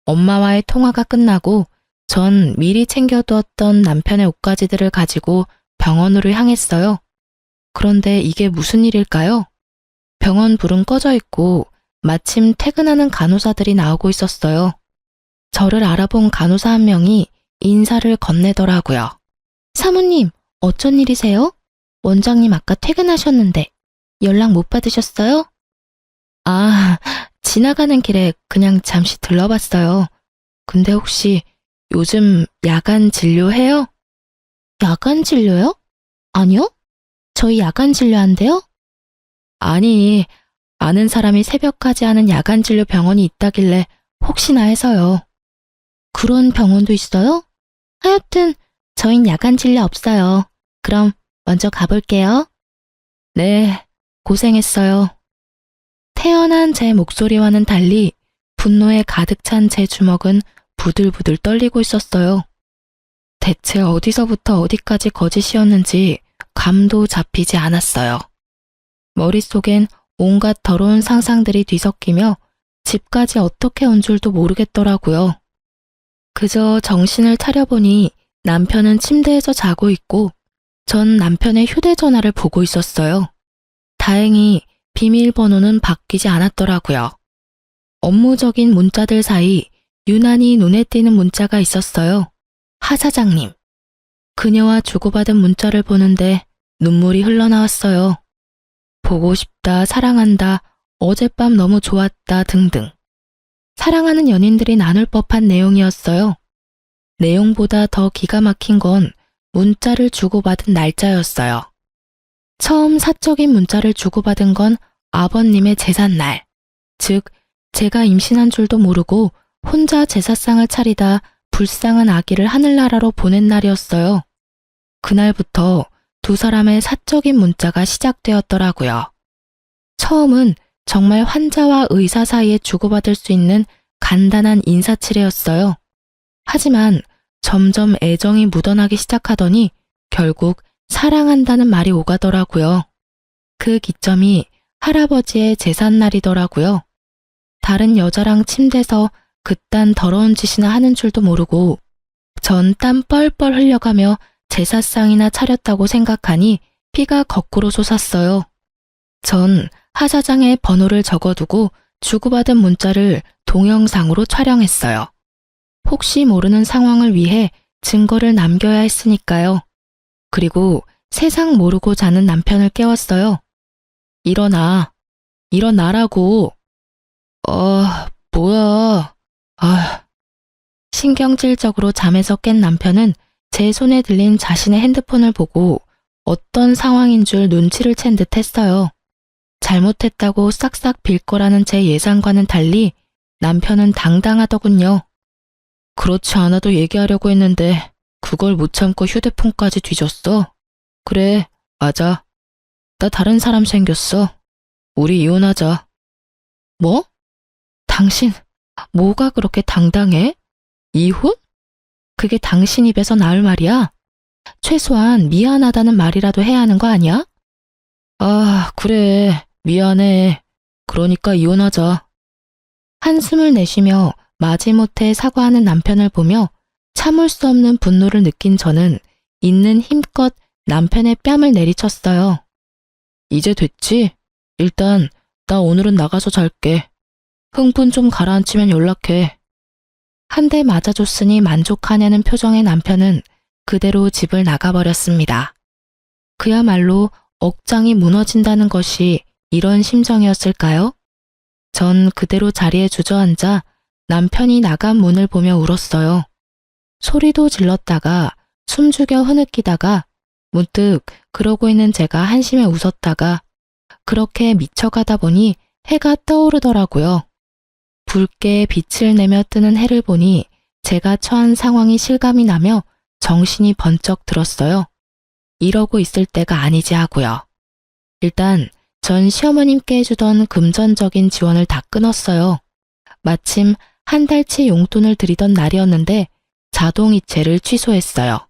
엄마와의 통화가 끝나고 전 미리 챙겨두었던 남편의 옷가지들을 가지고 병원으로 향했어요. 그런데 이게 무슨 일일까요? 병원 불은 꺼져 있고 마침 퇴근하는 간호사들이 나오고 있었어요. 저를 알아본 간호사 한 명이 인사를 건네더라고요. 사모님, 어쩐 일이세요? 원장님 아까 퇴근하셨는데 연락 못 받으셨어요? 아, 지나가는 길에 그냥 잠시 들러봤어요. 근데 혹시 요즘 야간 진료해요? 야간 진료요? 아니요. 저희 야간 진료한대요? 아니, 아는 사람이 새벽까지 하는 야간 진료 병원이 있다길래 혹시나 해서요. 그런 병원도 있어요? 하여튼 저흰 야간 진료 없어요. 그럼 먼저 가볼게요. 네, 고생했어요. 태어난 제 목소리와는 달리 분노에 가득 찬 제 주먹은 부들부들 떨리고 있었어요. 대체 어디서부터 어디까지 거짓이었는지 감도 잡히지 않았어요. 머릿속엔 온갖 더러운 상상들이 뒤섞이며 집까지 어떻게 온 줄도 모르겠더라고요. 그저 정신을 차려보니 남편은 침대에서 자고 있고 전 남편의 휴대전화를 보고 있었어요. 다행히 비밀번호는 바뀌지 않았더라고요. 업무적인 문자들 사이 유난히 눈에 띄는 문자가 있었어요. 하 사장님. 그녀와 주고받은 문자를 보는데 눈물이 흘러나왔어요. 보고 싶다, 사랑한다, 어젯밤 너무 좋았다 등등. 사랑하는 연인들이 나눌 법한 내용이었어요. 내용보다 더 기가 막힌 건 문자를 주고받은 날짜였어요. 처음 사적인 문자를 주고받은 건 아버님의 제삿날, 즉 제가 임신한 줄도 모르고 혼자 제사상을 차리다 불쌍한 아기를 하늘나라로 보낸 날이었어요. 그날부터 두 사람의 사적인 문자가 시작되었더라고요. 처음은 정말 환자와 의사 사이에 주고받을 수 있는 간단한 인사치레였어요. 하지만 점점 애정이 묻어나기 시작하더니 결국 사랑한다는 말이 오가더라고요. 그 기점이 할아버지의 제삿날이더라고요. 다른 여자랑 침대에서 그딴 더러운 짓이나 하는 줄도 모르고 전 땀 뻘뻘 흘려가며 제사상이나 차렸다고 생각하니 피가 거꾸로 솟았어요. 전 하 사장의 번호를 적어두고 주고받은 문자를 동영상으로 촬영했어요. 혹시 모르는 상황을 위해 증거를 남겨야 했으니까요. 그리고 세상 모르고 자는 남편을 깨웠어요. 일어나. 일어나라고. 뭐야. 신경질적으로 잠에서 깬 남편은 제 손에 들린 자신의 핸드폰을 보고 어떤 상황인 줄 눈치를 챈 듯 했어요. 잘못했다고 싹싹 빌 거라는 제 예상과는 달리 남편은 당당하더군요. 그렇지 않아도 얘기하려고 했는데 그걸 못 참고 휴대폰까지 뒤졌어. 그래, 맞아. 나 다른 사람 생겼어. 우리 이혼하자. 뭐? 당신, 뭐가 그렇게 당당해? 이혼? 그게 당신 입에서 나올 말이야? 최소한 미안하다는 말이라도 해야 하는 거 아니야? 그래. 미안해. 그러니까 이혼하자. 한숨을 내쉬며 마지못해 사과하는 남편을 보며 참을 수 없는 분노를 느낀 저는 있는 힘껏 남편의 뺨을 내리쳤어요. 이제 됐지? 일단 나 오늘은 나가서 잘게. 흥분 좀 가라앉히면 연락해. 한 대 맞아줬으니 만족하냐는 표정의 남편은 그대로 집을 나가버렸습니다. 그야말로 억장이 무너진다는 것이 이런 심정이었을까요? 전 그대로 자리에 주저앉아 남편이 나간 문을 보며 울었어요. 소리도 질렀다가 숨죽여 흐느끼다가 문득 그러고 있는 제가 한심해 웃었다가 그렇게 미쳐가다 보니 해가 떠오르더라고요. 붉게 빛을 내며 뜨는 해를 보니 제가 처한 상황이 실감이 나며 정신이 번쩍 들었어요. 이러고 있을 때가 아니지 하고요. 일단 전 시어머님께 해주던 금전적인 지원을 다 끊었어요. 마침 한 달치 용돈을 드리던 날이었는데 자동이체를 취소했어요.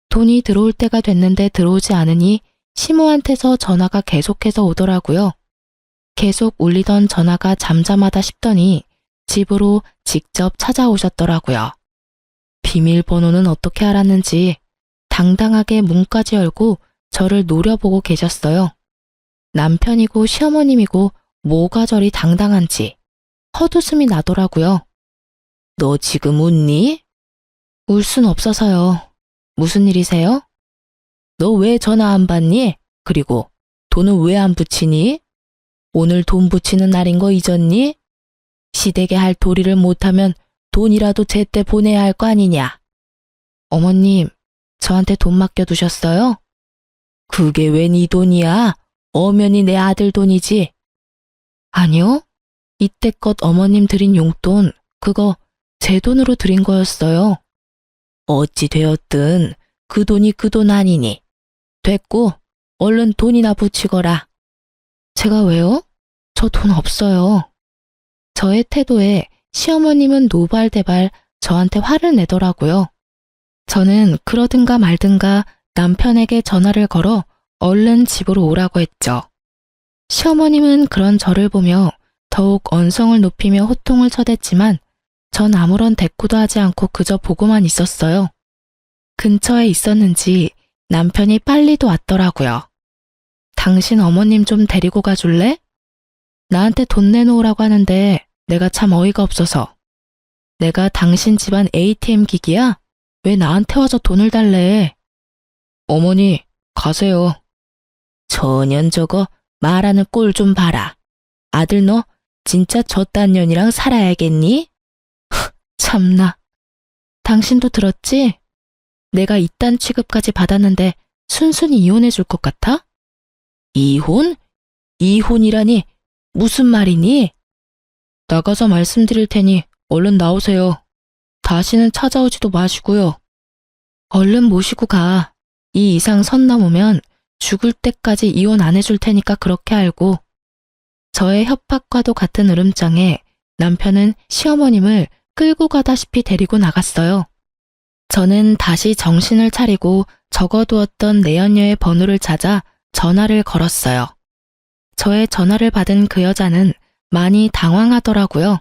돈이 들어올 때가 됐는데 들어오지 않으니 시모한테서 전화가 계속해서 오더라고요. 계속 울리던 전화가 잠잠하다 싶더니 집으로 직접 찾아오셨더라고요. 비밀번호는 어떻게 알았는지 당당하게 문까지 열고 저를 노려보고 계셨어요. 남편이고 시어머님이고 뭐가 저리 당당한지 헛웃음이 나더라고요. 너 지금 웃니? 울 순 없어서요. 무슨 일이세요? 너 왜 전화 안 받니? 그리고 돈은 왜 안 붙이니? 오늘 돈 붙이는 날인 거 잊었니? 시댁에 할 도리를 못하면 돈이라도 제때 보내야 할 거 아니냐? 어머님, 저한테 돈 맡겨두셨어요? 그게 왜 네 돈이야? 엄연히 내 아들 돈이지. 아니요. 이때껏 어머님 드린 용돈, 그거 제 돈으로 드린 거였어요. 어찌 되었든 그 돈이 그 돈 아니니. 됐고, 얼른 돈이나 붙이거라. 제가 왜요? 저 돈 없어요. 저의 태도에 시어머님은 노발대발 저한테 화를 내더라고요. 저는 그러든가 말든가 남편에게 전화를 걸어 얼른 집으로 오라고 했죠. 시어머님은 그런 저를 보며 더욱 언성을 높이며 호통을 쳐댔지만 전 아무런 대꾸도 하지 않고 그저 보고만 있었어요. 근처에 있었는지 남편이 빨리도 왔더라고요. 당신 어머님 좀 데리고 가줄래? 나한테 돈 내놓으라고 하는데 내가 참 어이가 없어서. 내가 당신 집안 ATM 기기야? 왜 나한테 와서 돈을 달래? 어머니, 가세요. 저년 저거 말하는 꼴 좀 봐라. 아들 너 진짜 저딴 년이랑 살아야겠니? 참나. 당신도 들었지? 내가 이딴 취급까지 받았는데 순순히 이혼해 줄 것 같아? 이혼? 이혼이라니 무슨 말이니? 나가서 말씀드릴 테니 얼른 나오세요. 다시는 찾아오지도 마시고요. 얼른 모시고 가. 이 이상 선 넘으면 죽을 때까지 이혼 안 해줄 테니까 그렇게 알고. 저의 협박과도 같은 으름장에 남편은 시어머님을 끌고 가다시피 데리고 나갔어요. 저는 다시 정신을 차리고 적어두었던 내연녀의 번호를 찾아 전화를 걸었어요. 저의 전화를 받은 그 여자는 많이 당황하더라고요.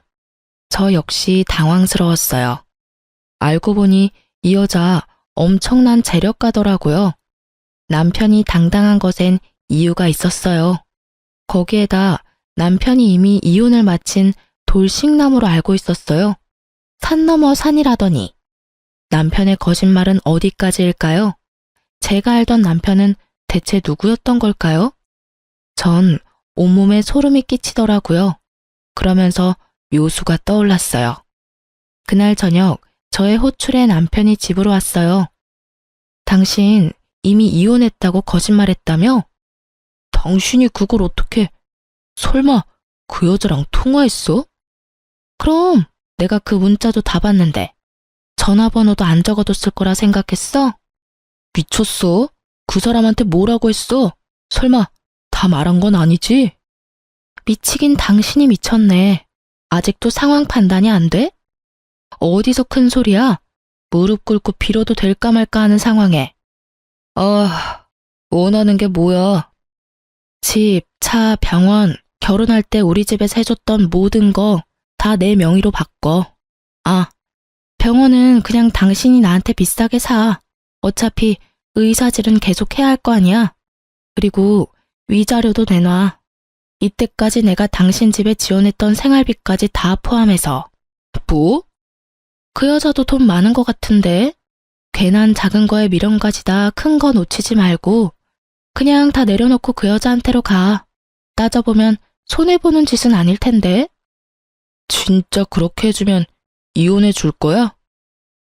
저 역시 당황스러웠어요. 알고 보니 이 여자 엄청난 재력가더라고요. 남편이 당당한 것엔 이유가 있었어요. 거기에다 남편이 이미 이혼을 마친 돌싱남으로 알고 있었어요. 산 넘어 산이라더니. 남편의 거짓말은 어디까지일까요? 제가 알던 남편은 대체 누구였던 걸까요? 전 온몸에 소름이 끼치더라고요. 그러면서 묘수가 떠올랐어요. 그날 저녁 저의 호출에 남편이 집으로 왔어요. 당신 이미 이혼했다고 거짓말했다며? 당신이 그걸 어떻게... 설마 그 여자랑 통화했어? 그럼 내가 그 문자도 다 봤는데 전화번호도 안 적어뒀을 거라 생각했어? 미쳤어? 그 사람한테 뭐라고 했어? 설마 다 말한 건 아니지? 미치긴 당신이 미쳤네. 아직도 상황 판단이 안 돼? 어디서 큰 소리야? 무릎 꿇고 빌어도 될까 말까 하는 상황에. 원하는 게 뭐야? 집, 차, 병원, 결혼할 때 우리 집에서 해줬던 모든 거 다 내 명의로 바꿔. 병원은 그냥 당신이 나한테 비싸게 사. 어차피 의사질은 계속 해야 할 거 아니야. 그리고 위자료도 내놔. 이때까지 내가 당신 집에 지원했던 생활비까지 다 포함해서. 뭐? 그 여자도 돈 많은 것 같은데? 괜한 작은 거에 미련 가지다 큰 거 놓치지 말고 그냥 다 내려놓고 그 여자한테로 가. 따져보면 손해보는 짓은 아닐 텐데. 진짜 그렇게 해주면 이혼해 줄 거야?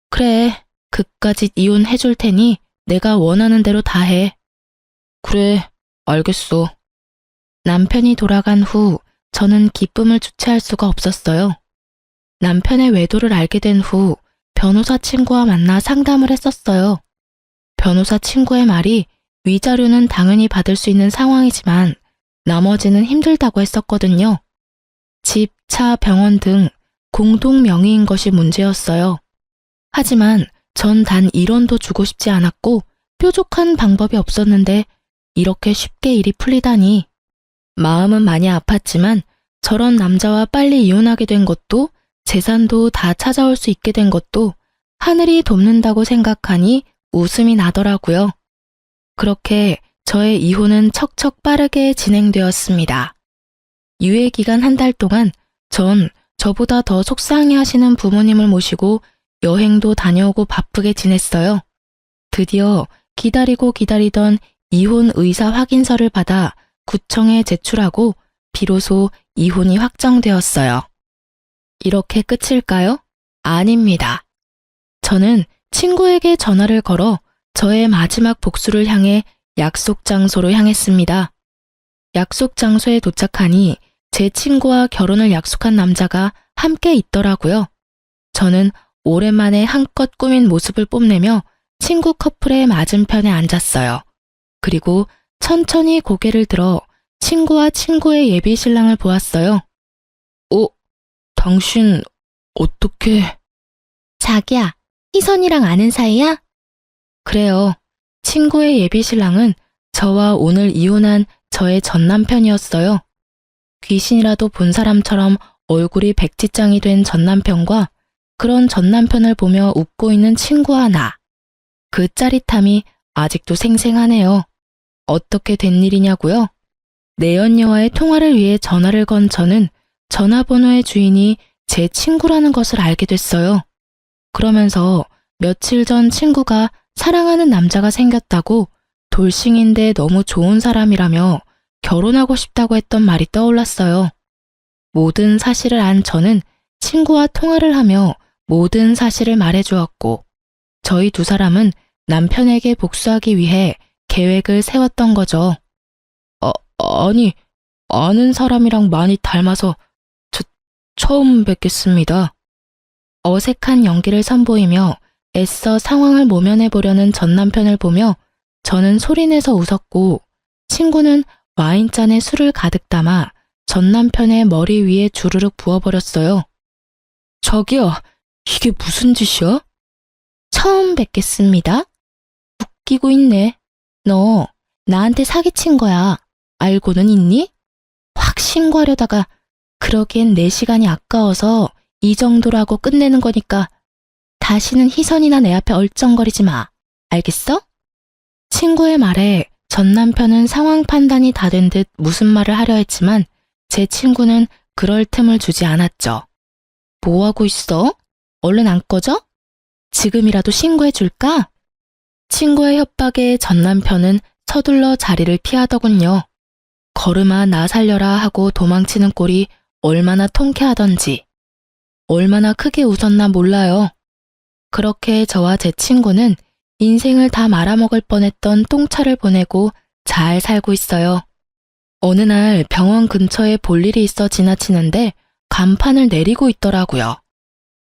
그래, 그까짓 이혼해 줄 테니 내가 원하는 대로 다 해. 그래, 알겠어. 남편이 돌아간 후 저는 기쁨을 주체할 수가 없었어요. 남편의 외도를 알게 된 후 변호사 친구와 만나 상담을 했었어요. 변호사 친구의 말이 위자료는 당연히 받을 수 있는 상황이지만 나머지는 힘들다고 했었거든요. 집, 차, 병원 등 공동 명의인 것이 문제였어요. 하지만 전 단 1원도 주고 싶지 않았고 뾰족한 방법이 없었는데 이렇게 쉽게 일이 풀리다니. 마음은 많이 아팠지만 저런 남자와 빨리 이혼하게 된 것도 재산도 다 찾아올 수 있게 된 것도 하늘이 돕는다고 생각하니 웃음이 나더라고요. 그렇게 저의 이혼은 척척 빠르게 진행되었습니다. 유예 기간 한 달 동안 전 저보다 더 속상해하시는 부모님을 모시고 여행도 다녀오고 바쁘게 지냈어요. 드디어 기다리고 기다리던 이혼 의사 확인서를 받아 구청에 제출하고 비로소 이혼이 확정되었어요. 이렇게 끝일까요? 아닙니다. 저는 친구에게 전화를 걸어 저의 마지막 복수를 향해 약속 장소로 향했습니다. 약속 장소에 도착하니 제 친구와 결혼을 약속한 남자가 함께 있더라고요. 저는 오랜만에 한껏 꾸민 모습을 뽐내며 친구 커플의 맞은편에 앉았어요. 그리고 천천히 고개를 들어 친구와 친구의 예비 신랑을 보았어요. 당신 어떻게... 자기야, 희선이랑 아는 사이야? 그래요. 친구의 예비 신랑은 저와 오늘 이혼한 저의 전 남편이었어요. 귀신이라도 본 사람처럼 얼굴이 백지장이 된 전 남편과 그런 전 남편을 보며 웃고 있는 친구와 나. 그 짜릿함이 아직도 생생하네요. 어떻게 된 일이냐고요? 내연녀와의 통화를 위해 전화를 건 저는 전화번호의 주인이 제 친구라는 것을 알게 됐어요. 그러면서 며칠 전 친구가 사랑하는 남자가 생겼다고 돌싱인데 너무 좋은 사람이라며 결혼하고 싶다고 했던 말이 떠올랐어요. 모든 사실을 안 저는 친구와 통화를 하며 모든 사실을 말해주었고 저희 두 사람은 남편에게 복수하기 위해 계획을 세웠던 거죠. 아니, 아는 사람이랑 많이 닮아서 처음 뵙겠습니다. 어색한 연기를 선보이며 애써 상황을 모면해보려는 전 남편을 보며 저는 소리내서 웃었고 친구는 와인잔에 술을 가득 담아 전 남편의 머리 위에 주르륵 부어버렸어요. 자기야, 이게 무슨 짓이야? 처음 뵙겠습니다. 웃기고 있네. 너 나한테 사기친 거야. 알고는 있니? 확 신고하려다가 그러기엔 내 시간이 아까워서 이 정도라고 끝내는 거니까 다시는 희선이나 내 앞에 얼쩡거리지 마. 알겠어? 친구의 말에 전 남편은 상황 판단이 다 된 듯 무슨 말을 하려 했지만 제 친구는 그럴 틈을 주지 않았죠. 뭐 하고 있어? 얼른 안 꺼져? 지금이라도 신고해 줄까? 친구의 협박에 전 남편은 서둘러 자리를 피하더군요. 걸음아 나 살려라 하고 도망치는 꼴이 얼마나 통쾌하던지 얼마나 크게 웃었나 몰라요. 그렇게 저와 제 친구는 인생을 다 말아먹을 뻔했던 똥차를 보내고 잘 살고 있어요. 어느 날 병원 근처에 볼 일이 있어 지나치는데 간판을 내리고 있더라고요.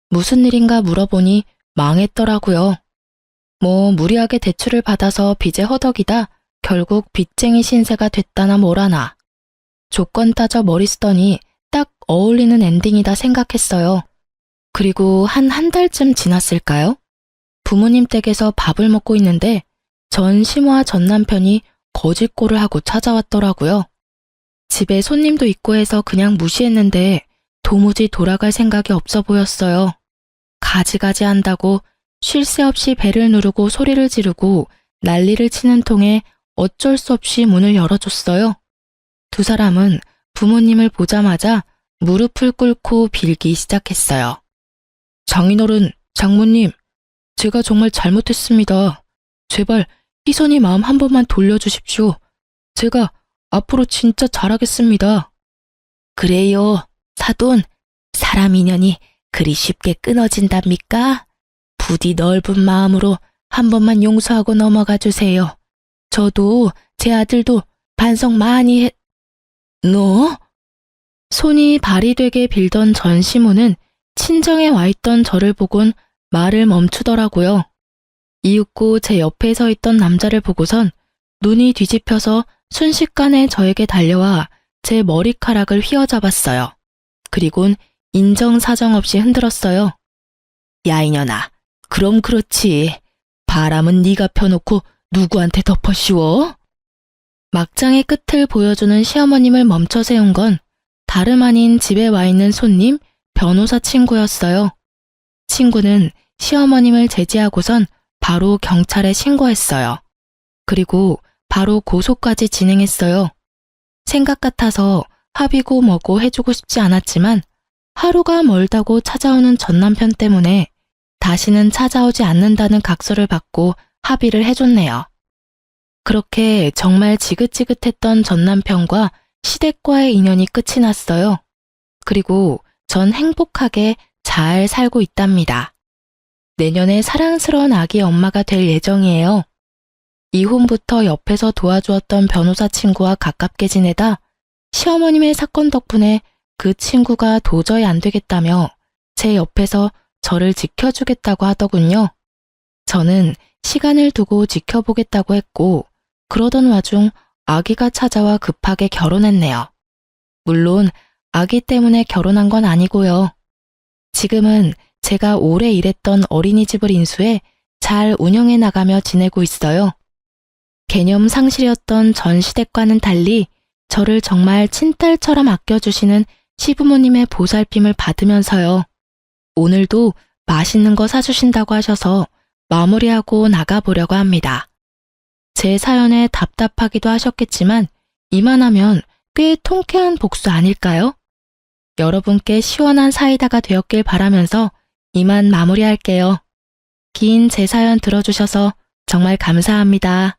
무슨 일인가 물어보니 망했더라고요. 무리하게 대출을 받아서 빚에 허덕이다 결국 빚쟁이 신세가 됐다나 뭐라나. 조건 따져 머리 쓰더니 딱 어울리는 엔딩이다 생각했어요. 그리고 한 달쯤 지났을까요? 부모님 댁에서 밥을 먹고 있는데 전 시모와 전 남편이 거짓골을 하고 찾아왔더라고요. 집에 손님도 있고 해서 그냥 무시했는데 도무지 돌아갈 생각이 없어 보였어요. 가지가지 한다고 쉴 새 없이 배를 누르고 소리를 지르고 난리를 치는 통에 어쩔 수 없이 문을 열어줬어요. 두 사람은 부모님을 보자마자 무릎을 꿇고 빌기 시작했어요. 장인어른, 장모님, 제가 정말 잘못했습니다. 제발 희선이 마음 한 번만 돌려주십시오. 제가 앞으로 진짜 잘하겠습니다. 그래요, 사돈. 사람 인연이 그리 쉽게 끊어진답니까? 부디 넓은 마음으로 한 번만 용서하고 넘어가 주세요. 저도 제 아들도 반성 많이 너? 손이 발이 되게 빌던 전 시모는 친정에 와 있던 저를 보곤 말을 멈추더라고요. 이윽고 제 옆에 서 있던 남자를 보고선 눈이 뒤집혀서 순식간에 저에게 달려와 제 머리카락을 휘어잡았어요. 그리곤 인정사정 없이 흔들었어요. 야 이년아, 그럼 그렇지. 바람은 네가 펴놓고 누구한테 덮어 씌워? 막장의 끝을 보여주는 시어머님을 멈춰 세운 건 다름 아닌 집에 와 있는 손님, 변호사 친구였어요. 친구는 시어머님을 제지하고선 바로 경찰에 신고했어요. 그리고 바로 고소까지 진행했어요. 생각 같아서 합의고 뭐고 해주고 싶지 않았지만 하루가 멀다고 찾아오는 전 남편 때문에 다시는 찾아오지 않는다는 각서를 받고 합의를 해줬네요. 그렇게 정말 지긋지긋했던 전 남편과 시댁과의 인연이 끝이 났어요. 그리고 전 행복하게 잘 살고 있답니다. 내년에 사랑스러운 아기 엄마가 될 예정이에요. 이혼부터 옆에서 도와주었던 변호사 친구와 가깝게 지내다 시어머님의 사건 덕분에 그 친구가 도저히 안 되겠다며 제 옆에서 저를 지켜주겠다고 하더군요. 저는 시간을 두고 지켜보겠다고 했고, 그러던 와중 아기가 찾아와 급하게 결혼했네요. 물론 아기 때문에 결혼한 건 아니고요. 지금은 제가 오래 일했던 어린이집을 인수해 잘 운영해 나가며 지내고 있어요. 개념 상실이었던 전 시댁과는 달리 저를 정말 친딸처럼 아껴주시는 시부모님의 보살핌을 받으면서요. 오늘도 맛있는 거 사주신다고 하셔서 마무리하고 나가보려고 합니다. 제 사연에 답답하기도 하셨겠지만 이만하면 꽤 통쾌한 복수 아닐까요? 여러분께 시원한 사이다가 되었길 바라면서 이만 마무리할게요. 긴 제 사연 들어주셔서 정말 감사합니다.